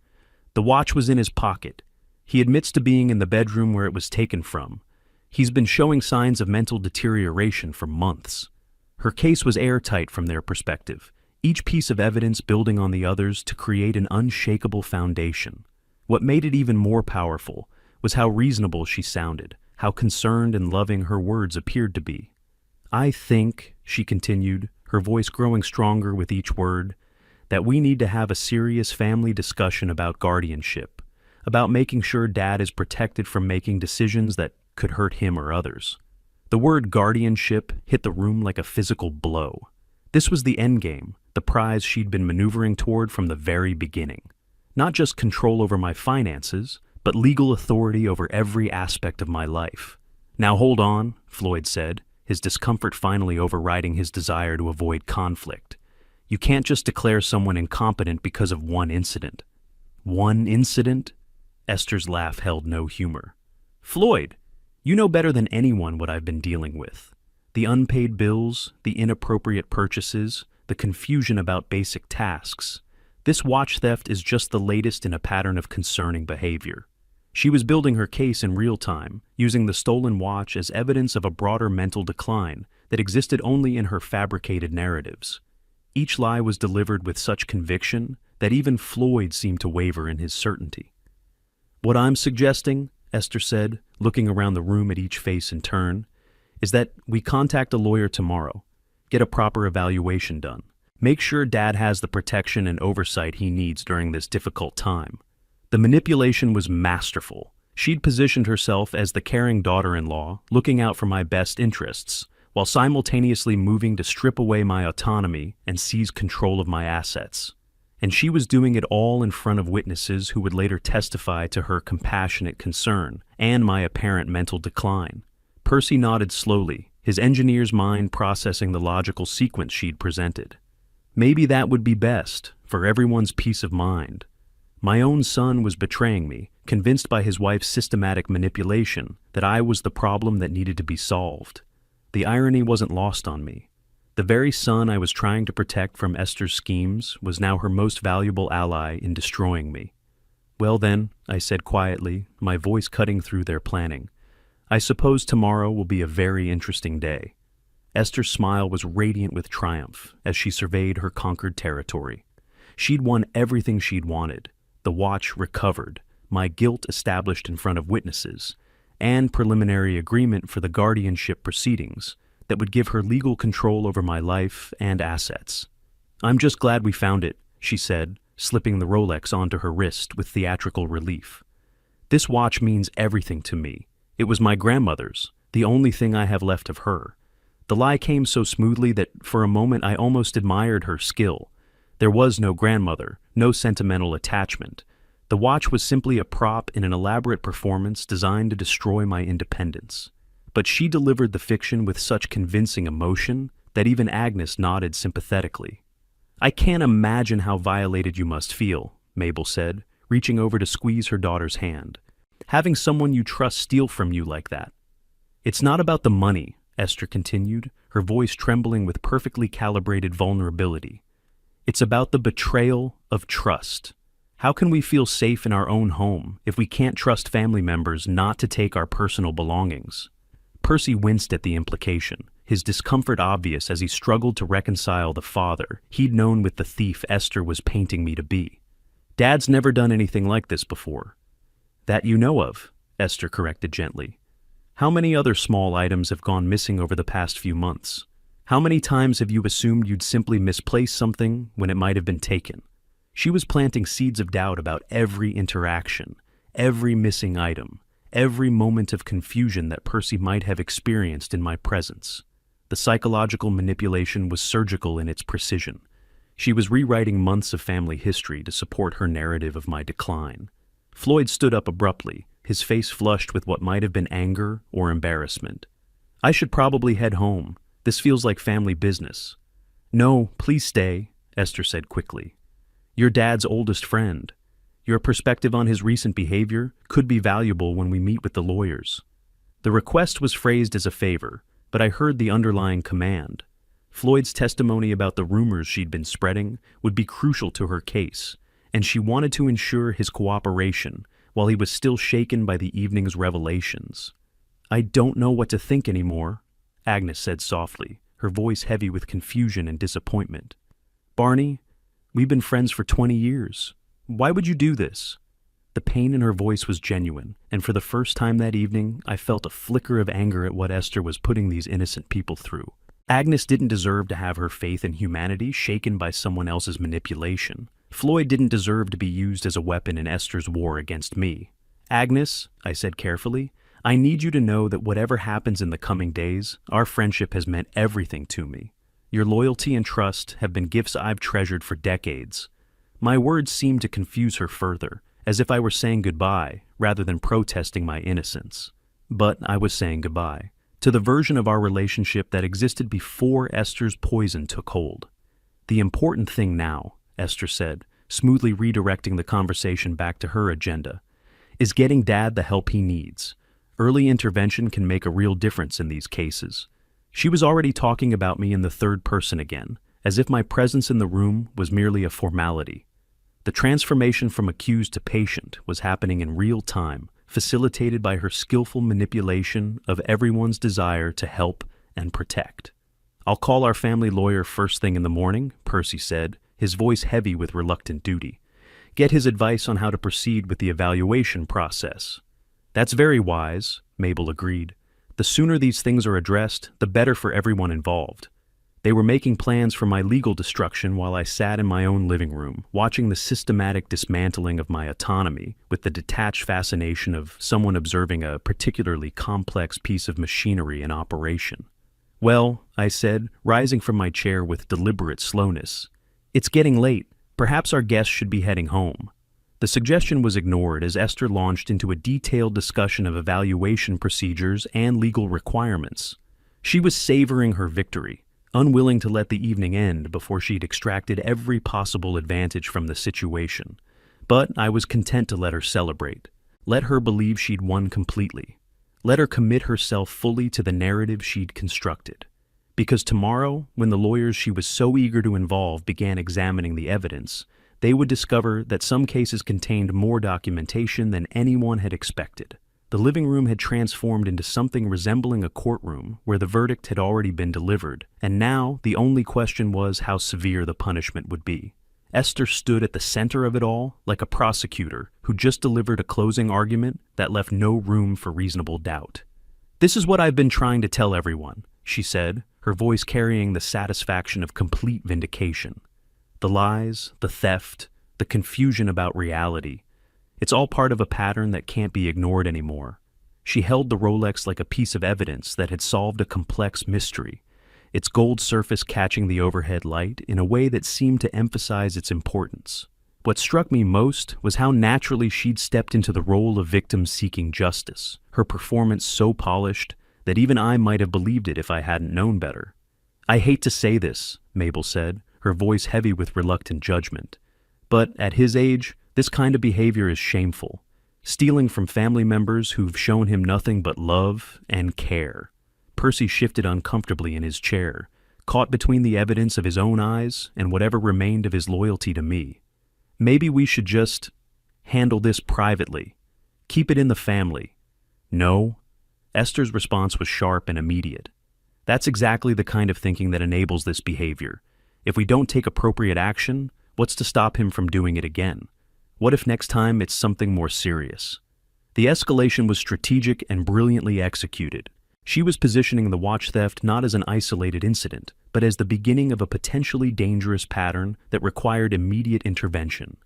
"The watch was in his pocket. He admits to being in the bedroom where it was taken from. He's been showing signs of mental deterioration for months." Her case was airtight from their perspective, each piece of evidence building on the others to create an unshakable foundation. What made it even more powerful was how reasonable she sounded, how concerned and loving her words appeared to be. "I think," she continued, her voice growing stronger with each word, "that we need to have a serious family discussion about guardianship, about making sure Dad is protected from making decisions that could hurt him or others." The word guardianship hit the room like a physical blow. This was the endgame, the prize she'd been maneuvering toward from the very beginning. Not just control over my finances, but legal authority over every aspect of my life. "Now hold on," Floyd said, his discomfort finally overriding his desire to avoid conflict. "You can't just declare someone incompetent because of one incident." "One incident?" Esther's laugh held no humor. "Floyd, you know better than anyone what I've been dealing with. The unpaid bills, the inappropriate purchases, the confusion about basic tasks. This watch theft is just the latest in a pattern of concerning behavior." She was building her case in real time, using the stolen watch as evidence of a broader mental decline that existed only in her fabricated narratives. Each lie was delivered with such conviction that even Floyd seemed to waver in his certainty. "What I'm suggesting," Esther said, looking around the room at each face in turn, "is that we contact a lawyer tomorrow, get a proper evaluation done, make sure Dad has the protection and oversight he needs during this difficult time." The manipulation was masterful. She'd positioned herself as the caring daughter-in-law, looking out for my best interests, while simultaneously moving to strip away my autonomy and seize control of my assets. And she was doing it all in front of witnesses who would later testify to her compassionate concern and my apparent mental decline. Percy nodded slowly, his engineer's mind processing the logical sequence she'd presented. Maybe that would be best, for everyone's peace of mind. My own son was betraying me, convinced by his wife's systematic manipulation that I was the problem that needed to be solved. The irony wasn't lost on me. The very son I was trying to protect from Esther's schemes was now her most valuable ally in destroying me. "Well then," I said quietly, my voice cutting through their planning, "I suppose tomorrow will be a very interesting day." Esther's smile was radiant with triumph as she surveyed her conquered territory. She'd won everything she'd wanted. The watch recovered, my guilt established in front of witnesses, and preliminary agreement for the guardianship proceedings that would give her legal control over my life and assets. "I'm just glad we found it," she said, slipping the Rolex onto her wrist with theatrical relief. "This watch means everything to me. It was my grandmother's, the only thing I have left of her." The lie came so smoothly that for a moment I almost admired her skill. There was no grandmother, no sentimental attachment. The watch was simply a prop in an elaborate performance designed to destroy my independence. But she delivered the fiction with such convincing emotion that even Agnes nodded sympathetically. I can't imagine how violated you must feel, Mabel said, reaching over to squeeze her daughter's hand. Having someone you trust steal from you like that. It's not about the money, Esther continued, her voice trembling with perfectly calibrated vulnerability. It's about the betrayal of trust. How can we feel safe in our own home if we can't trust family members not to take our personal belongings? Percy winced at the implication, his discomfort obvious as he struggled to reconcile the father he'd known with the thief Esther was painting me to be. Dad's never done anything like this before. That you know of, Esther corrected gently. How many other small items have gone missing over the past few months? How many times have you assumed you'd simply misplace something when it might have been taken? She was planting seeds of doubt about every interaction, every missing item, every moment of confusion that Percy might have experienced in my presence. The psychological manipulation was surgical in its precision. She was rewriting months of family history to support her narrative of my decline. Floyd stood up abruptly, his face flushed with what might have been anger or embarrassment. I should probably head home. This feels like family business. No, please stay, Esther said quickly. You're Dad's oldest friend. Your perspective on his recent behavior could be valuable when we meet with the lawyers. The request was phrased as a favor, but I heard the underlying command. Floyd's testimony about the rumors she'd been spreading would be crucial to her case, and she wanted to ensure his cooperation while he was still shaken by the evening's revelations. I don't know what to think anymore, Agnes said softly, her voice heavy with confusion and disappointment. Barney, we've been friends for 20 years. Why would you do this? The pain in her voice was genuine, and for the first time that evening, I felt a flicker of anger at what Esther was putting these innocent people through. Agnes didn't deserve to have her faith in humanity shaken by someone else's manipulation. Floyd didn't deserve to be used as a weapon in Esther's war against me. Agnes, I said carefully, I need you to know that whatever happens in the coming days, our friendship has meant everything to me. Your loyalty and trust have been gifts I've treasured for decades. My words seemed to confuse her further, as if I were saying goodbye rather than protesting my innocence. But I was saying goodbye to the version of our relationship that existed before Esther's poison took hold. The important thing now, Esther said, smoothly redirecting the conversation back to her agenda, is getting Dad the help he needs. Early intervention can make a real difference in these cases. She was already talking about me in the third person again, as if my presence in the room was merely a formality. The transformation from accused to patient was happening in real time, facilitated by her skillful manipulation of everyone's desire to help and protect. I'll call our family lawyer first thing in the morning, Percy said, his voice heavy with reluctant duty. Get his advice on how to proceed with the evaluation process. That's very wise, Mabel agreed. The sooner these things are addressed, the better for everyone involved. They were making plans for my legal destruction while I sat in my own living room, watching the systematic dismantling of my autonomy with the detached fascination of someone observing a particularly complex piece of machinery in operation. Well, I said, rising from my chair with deliberate slowness, it's getting late. Perhaps our guests should be heading home. The suggestion was ignored as Esther launched into a detailed discussion of evaluation procedures and legal requirements. She was savoring her victory, unwilling to let the evening end before she'd extracted every possible advantage from the situation. But I was content to let her celebrate. Let her believe she'd won completely. Let her commit herself fully to the narrative she'd constructed. Because tomorrow, when the lawyers she was so eager to involve began examining the evidence, they would discover that some cases contained more documentation than anyone had expected. The living room had transformed into something resembling a courtroom where the verdict had already been delivered, and now the only question was how severe the punishment would be. Esther stood at the center of it all like a prosecutor who just delivered a closing argument that left no room for reasonable doubt. This is what I've been trying to tell everyone, she said, her voice carrying the satisfaction of complete vindication. The lies, the theft, the confusion about reality. It's all part of a pattern that can't be ignored anymore. She held the Rolex like a piece of evidence that had solved a complex mystery, its gold surface catching the overhead light in a way that seemed to emphasize its importance. What struck me most was how naturally she'd stepped into the role of victim seeking justice, her performance so polished that even I might have believed it if I hadn't known better. I hate to say this, Mabel said, her voice heavy with reluctant judgment. But at his age, this kind of behavior is shameful, stealing from family members who've shown him nothing but love and care. Percy shifted uncomfortably in his chair, caught between the evidence of his own eyes and whatever remained of his loyalty to me. Maybe we should just handle this privately. Keep it in the family. No. Esther's response was sharp and immediate. That's exactly the kind of thinking that enables this behavior. If we don't take appropriate action, what's to stop him from doing it again? What if next time it's something more serious? The escalation was strategic and brilliantly executed. She was positioning the watch theft not as an isolated incident, but as the beginning of a potentially dangerous pattern that required immediate intervention.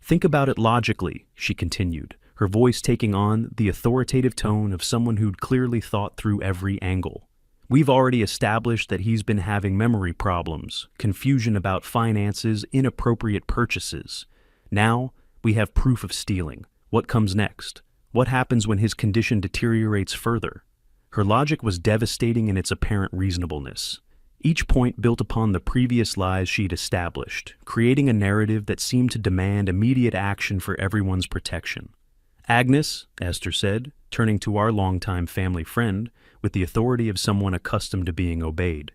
Think about it logically, she continued, her voice taking on the authoritative tone of someone who'd clearly thought through every angle. We've already established that he's been having memory problems, confusion about finances, inappropriate purchases. Now, we have proof of stealing. What comes next? What happens when his condition deteriorates further? Her logic was devastating in its apparent reasonableness. Each point built upon the previous lies she'd established, creating a narrative that seemed to demand immediate action for everyone's protection. Agnes, Esther said, turning to our longtime family friend with the authority of someone accustomed to being obeyed.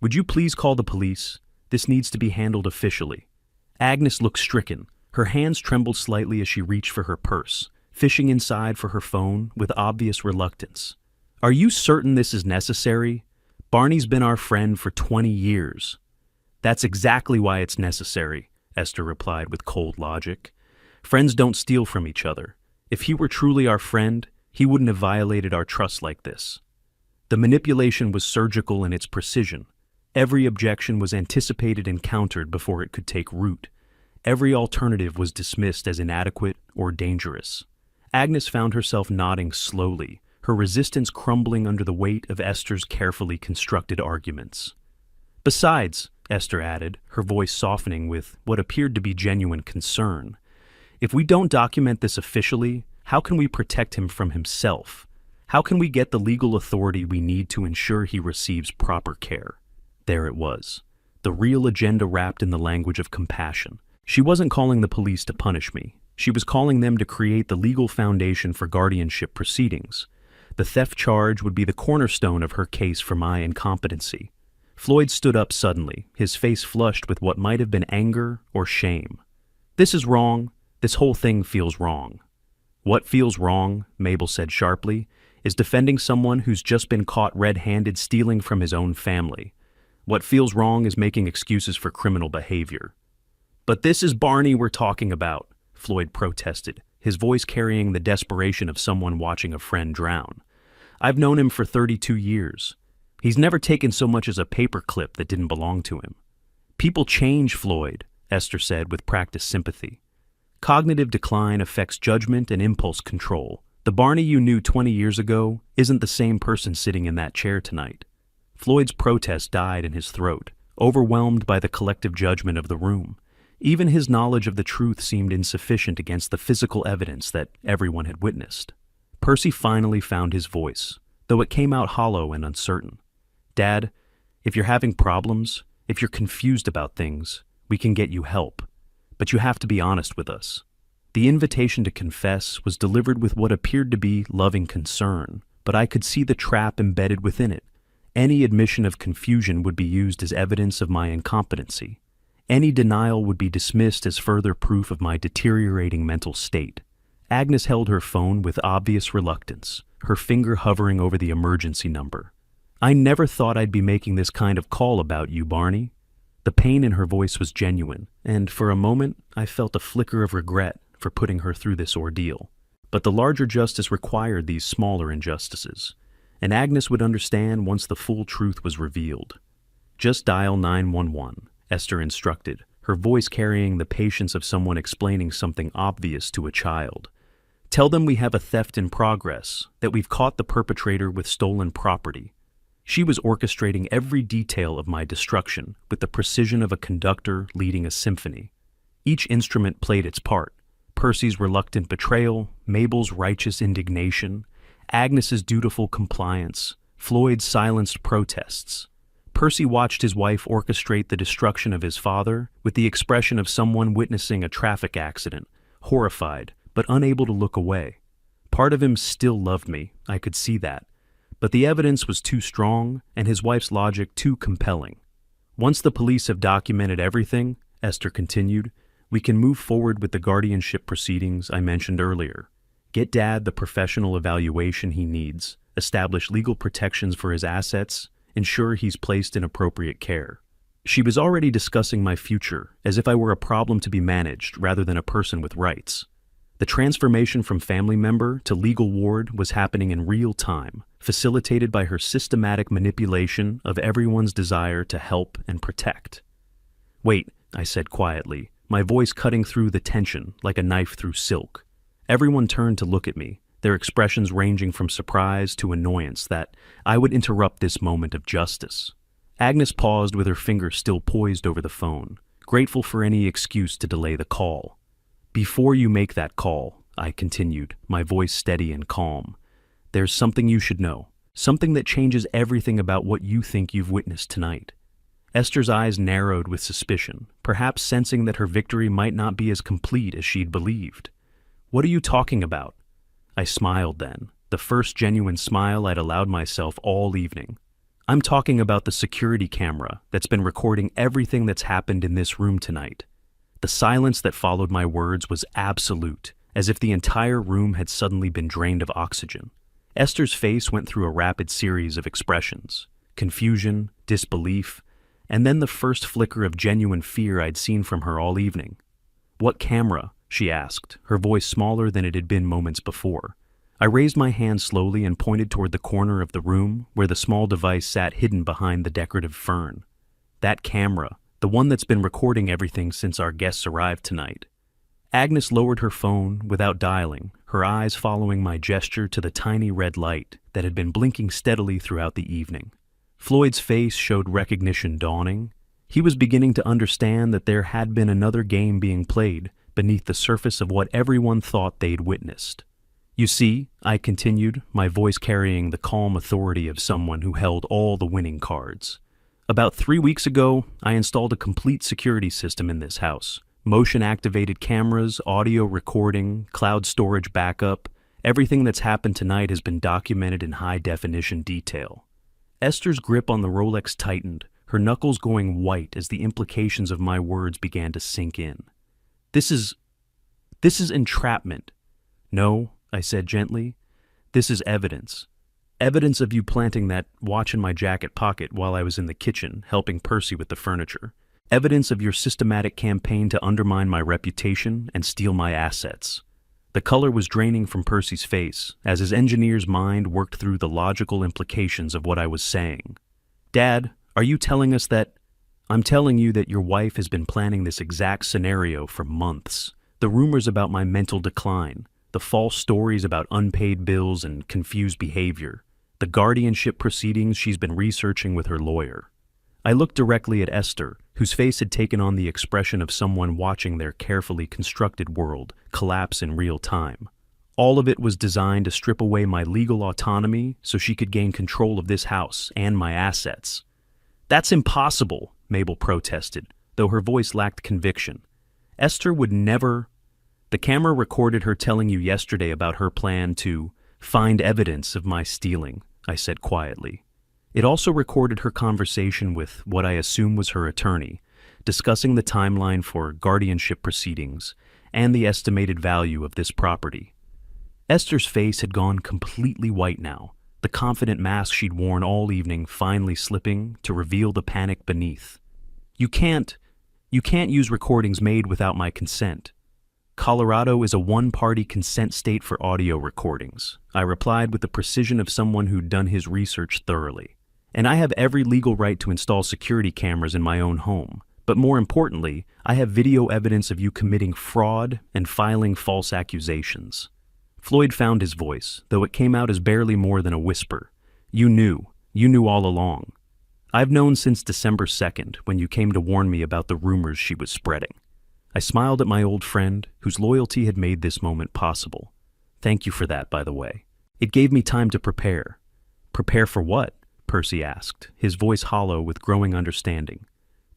Would you please call the police? This needs to be handled officially. Agnes looked stricken. Her hands trembled slightly as she reached for her purse, fishing inside for her phone with obvious reluctance. Are you certain this is necessary? Barney's been our friend for 20 years. That's exactly why it's necessary, Esther replied with cold logic. Friends don't steal from each other. If he were truly our friend, he wouldn't have violated our trust like this. The manipulation was surgical in its precision. Every objection was anticipated and countered before it could take root. Every alternative was dismissed as inadequate or dangerous. Agnes found herself nodding slowly, her resistance crumbling under the weight of Esther's carefully constructed arguments. Besides, Esther added, her voice softening with what appeared to be genuine concern, if we don't document this officially, how can we protect him from himself? How can we get the legal authority we need to ensure he receives proper care? There it was, the real agenda wrapped in the language of compassion. She wasn't calling the police to punish me. She was calling them to create the legal foundation for guardianship proceedings. The theft charge would be the cornerstone of her case for my incompetency. Floyd stood up suddenly, his face flushed with what might have been anger or shame. This is wrong. This whole thing feels wrong. What feels wrong, Mabel said sharply, is defending someone who's just been caught red-handed stealing from his own family. What feels wrong is making excuses for criminal behavior. But this is Barney we're talking about, Floyd protested, his voice carrying the desperation of someone watching a friend drown. I've known him for 32 years. He's never taken so much as a paper clip that didn't belong to him. People change, Floyd, Esther said with practiced sympathy. Cognitive decline affects judgment and impulse control. The Barney you knew 20 years ago isn't the same person sitting in that chair tonight. Floyd's protest died in his throat, overwhelmed by the collective judgment of the room. Even his knowledge of the truth seemed insufficient against the physical evidence that everyone had witnessed. Percy finally found his voice, though it came out hollow and uncertain. Dad, if you're having problems, if you're confused about things, we can get you help. But you have to be honest with us. The invitation to confess was delivered with what appeared to be loving concern, but I could see the trap embedded within it. Any admission of confusion would be used as evidence of my incompetency. Any denial would be dismissed as further proof of my deteriorating mental state. Agnes held her phone with obvious reluctance, her finger hovering over the emergency number. I never thought I'd be making this kind of call about you, Barney. The pain in her voice was genuine, and for a moment I felt a flicker of regret for putting her through this ordeal. But the larger justice required these smaller injustices, and Agnes would understand once the full truth was revealed. Just dial 911, Esther instructed, her voice carrying the patience of someone explaining something obvious to a child. Tell them we have a theft in progress, that we've caught the perpetrator with stolen property. She was orchestrating every detail of my destruction with the precision of a conductor leading a symphony. Each instrument played its part. Percy's reluctant betrayal, Mabel's righteous indignation, Agnes's dutiful compliance, Floyd's silenced protests. Percy watched his wife orchestrate the destruction of his father with the expression of someone witnessing a traffic accident, horrified, but unable to look away. Part of him still loved me, I could see that, but the evidence was too strong and his wife's logic too compelling. Once the police have documented everything, Esther continued, we can move forward with the guardianship proceedings I mentioned earlier. Get Dad the professional evaluation he needs, establish legal protections for his assets, ensure he's placed in appropriate care. She was already discussing my future as if I were a problem to be managed rather than a person with rights. The transformation from family member to legal ward was happening in real time, facilitated by her systematic manipulation of everyone's desire to help and protect. Wait, I said quietly, my voice cutting through the tension like a knife through silk. Everyone turned to look at me, their expressions ranging from surprise to annoyance that I would interrupt this moment of justice. Agnes paused with her finger still poised over the phone, grateful for any excuse to delay the call. Before you make that call, I continued, my voice steady and calm, there's something you should know, something that changes everything about what you think you've witnessed tonight. Esther's eyes narrowed with suspicion, perhaps sensing that her victory might not be as complete as she'd believed. What are you talking about? I smiled then, the first genuine smile I'd allowed myself all evening. I'm talking about the security camera that's been recording everything that's happened in this room tonight. The silence that followed my words was absolute, as if the entire room had suddenly been drained of oxygen. Esther's face went through a rapid series of expressions, confusion, disbelief, and then the first flicker of genuine fear I'd seen from her all evening. What camera? She asked, her voice smaller than it had been moments before. I raised my hand slowly and pointed toward the corner of the room where the small device sat hidden behind the decorative fern. That camera, the one that's been recording everything since our guests arrived tonight. Agnes lowered her phone without dialing, her eyes following my gesture to the tiny red light that had been blinking steadily throughout the evening. Floyd's face showed recognition dawning. He was beginning to understand that there had been another game being played beneath the surface of what everyone thought they'd witnessed. You see, I continued, my voice carrying the calm authority of someone who held all the winning cards. About 3 weeks ago, I installed a complete security system in this house. Motion-activated cameras, audio recording, cloud storage backup. Everything that's happened tonight has been documented in high-definition detail. Esther's grip on the Rolex tightened, her knuckles going white as the implications of my words began to sink in. This is entrapment. No, I said gently. This is evidence. Evidence of you planting that watch in my jacket pocket while I was in the kitchen, helping Percy with the furniture. Evidence of your systematic campaign to undermine my reputation and steal my assets. The color was draining from Percy's face as his engineer's mind worked through the logical implications of what I was saying. Dad, are you telling us that... I'm telling you that your wife has been planning this exact scenario for months. The rumors about my mental decline, the false stories about unpaid bills and confused behavior, the guardianship proceedings she's been researching with her lawyer. I looked directly at Esther, whose face had taken on the expression of someone watching their carefully constructed world collapse in real time. All of it was designed to strip away my legal autonomy so she could gain control of this house and my assets. That's impossible, Mabel protested, though her voice lacked conviction. Esther would never... The camera recorded her telling you yesterday about her plan to find evidence of my stealing, I said quietly. It also recorded her conversation with what I assume was her attorney, discussing the timeline for guardianship proceedings and the estimated value of this property. Esther's face had gone completely white now, the confident mask she'd worn all evening finally slipping to reveal the panic beneath. You can't use recordings made without my consent. Colorado is a one-party consent state for audio recordings, I replied with the precision of someone who'd done his research thoroughly. And I have every legal right to install security cameras in my own home. But more importantly, I have video evidence of you committing fraud and filing false accusations. Floyd found his voice, though it came out as barely more than a whisper. You knew all along. I've known since December 2nd, when you came to warn me about the rumors she was spreading. I smiled at my old friend, whose loyalty had made this moment possible. Thank you for that, by the way. It gave me time to prepare. Prepare for what? Percy asked, his voice hollow with growing understanding.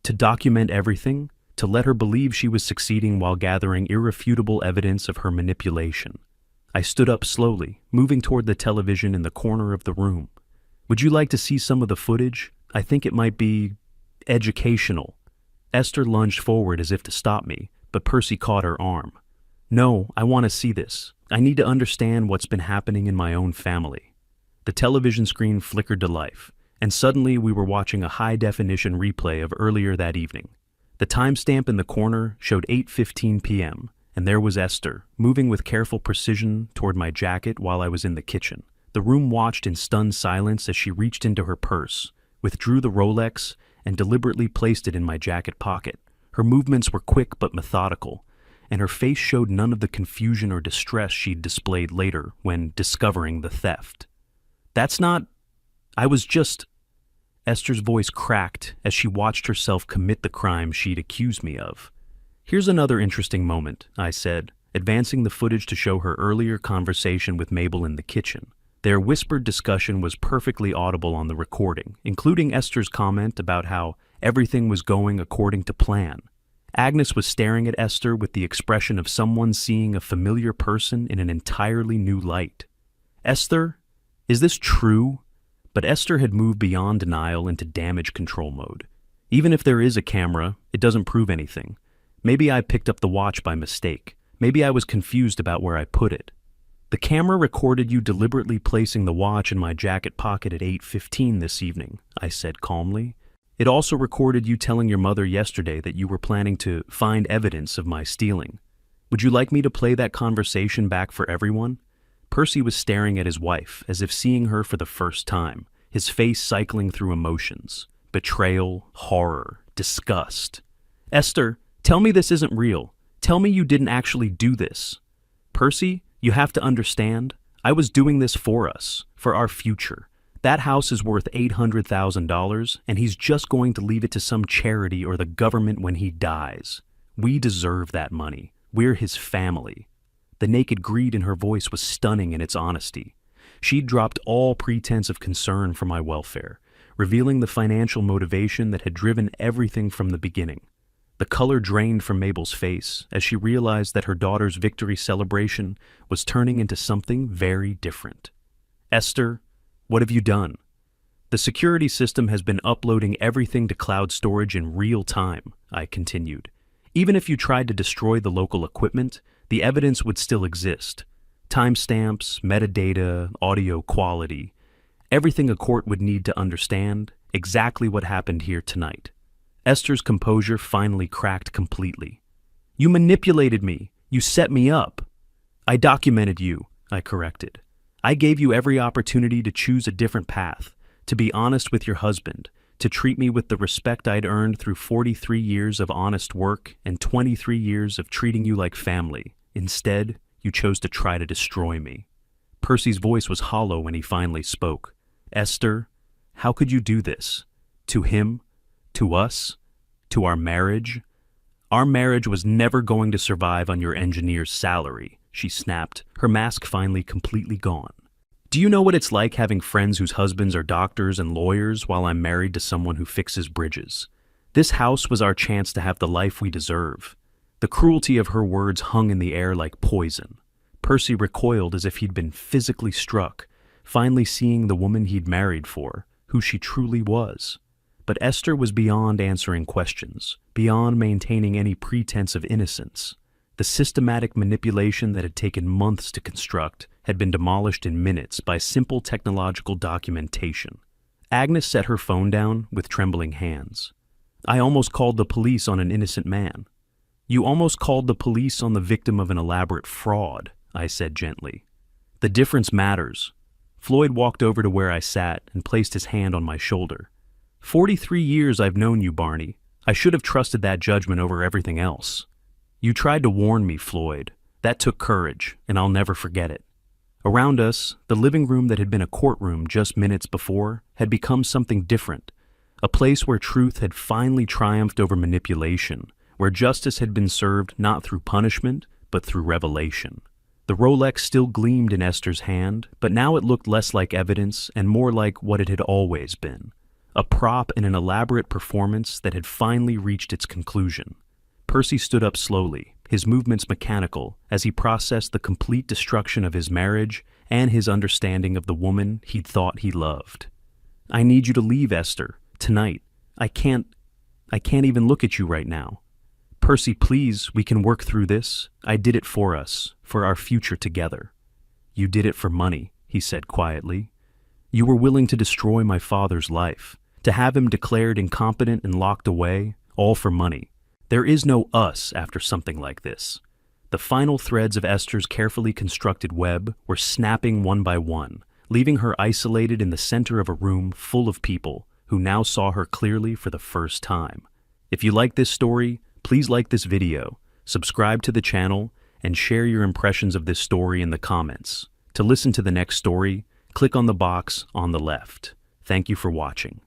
To document everything, to let her believe she was succeeding while gathering irrefutable evidence of her manipulation. I stood up slowly, moving toward the television in the corner of the room. Would you like to see some of the footage? I think it might be educational. Esther lunged forward as if to stop me, but Percy caught her arm. No, I want to see this. I need to understand what's been happening in my own family. The television screen flickered to life, and suddenly we were watching a high-definition replay of earlier that evening. The timestamp in the corner showed 8:15 p.m., and there was Esther, moving with careful precision toward my jacket while I was in the kitchen. The room watched in stunned silence as she reached into her purse, withdrew the Rolex, and deliberately placed it in my jacket pocket. Her movements were quick but methodical, and her face showed none of the confusion or distress she'd displayed later when discovering the theft. That's not... I was just... Esther's voice cracked as she watched herself commit the crime she'd accused me of. Here's another interesting moment, I said, advancing the footage to show her earlier conversation with Mabel in the kitchen. Their whispered discussion was perfectly audible on the recording, including Esther's comment about how everything was going according to plan. Agnes was staring at Esther with the expression of someone seeing a familiar person in an entirely new light. Esther, is this true? But Esther had moved beyond denial into damage control mode. Even if there is a camera, it doesn't prove anything. Maybe I picked up the watch by mistake. Maybe I was confused about where I put it. The camera recorded you deliberately placing the watch in my jacket pocket at 8:15 this evening, I said calmly. It also recorded you telling your mother yesterday that you were planning to find evidence of my stealing. Would you like me to play that conversation back for everyone? Percy was staring at his wife, as if seeing her for the first time, his face cycling through emotions. Betrayal, horror, disgust. Esther, tell me this isn't real. Tell me you didn't actually do this. Percy, you have to understand, I was doing this for us, for our future. That house is worth $800,000, and he's just going to leave it to some charity or the government when he dies. We deserve that money. We're his family. The naked greed in her voice was stunning in its honesty. She'd dropped all pretense of concern for my welfare, revealing the financial motivation that had driven everything from the beginning. The color drained from Mabel's face as she realized that her daughter's victory celebration was turning into something very different. Esther, what have you done? The security system has been uploading everything to cloud storage in real time, I continued. Even if you tried to destroy the local equipment, the evidence would still exist. Timestamps, metadata, audio quality, everything a court would need to understand exactly what happened here tonight. Esther's composure finally cracked completely. You manipulated me. You set me up. I documented you, I corrected. I gave you every opportunity to choose a different path, to be honest with your husband, to treat me with the respect I'd earned through 43 years of honest work and 23 years of treating you like family. Instead, you chose to try to destroy me. Percy's voice was hollow when he finally spoke. Esther, how could you do this? To him? To us? To our marriage? Our marriage was never going to survive on your engineer's salary, she snapped, her mask finally completely gone. Do you know what it's like having friends whose husbands are doctors and lawyers while I'm married to someone who fixes bridges? This house was our chance to have the life we deserve. The cruelty of her words hung in the air like poison. Percy recoiled as if he'd been physically struck, finally seeing the woman he'd married for, who she truly was. But Esther was beyond answering questions, beyond maintaining any pretense of innocence. The systematic manipulation that had taken months to construct had been demolished in minutes by simple technological documentation. Agnes set her phone down with trembling hands. I almost called the police on an innocent man. You almost called the police on the victim of an elaborate fraud, I said gently. The difference matters. Floyd walked over to where I sat and placed his hand on my shoulder. 43 years I've known you, Barney. I should have trusted that judgment over everything else. You tried to warn me, Floyd. That took courage, and I'll never forget it. Around us, the living room that had been a courtroom just minutes before had become something different, a place where truth had finally triumphed over manipulation, where justice had been served not through punishment, but through revelation. The Rolex still gleamed in Esther's hand, but now it looked less like evidence and more like what it had always been. A prop in an elaborate performance that had finally reached its conclusion. Percy stood up slowly, his movements mechanical, as he processed the complete destruction of his marriage and his understanding of the woman he'd thought he loved. "I need you to leave, Esther, tonight. I can't even look at you right now. Percy, please, we can work through this. I did it for us, for our future together." "You did it for money," he said quietly. "You were willing to destroy my father's life, to have him declared incompetent and locked away, all for money. There is no us after something like this." The final threads of Esther's carefully constructed web were snapping one by one, leaving her isolated in the center of a room full of people who now saw her clearly for the first time. If you like this story, please like this video, subscribe to the channel, and share your impressions of this story in the comments. To listen to the next story, click on the box on the left. Thank you for watching.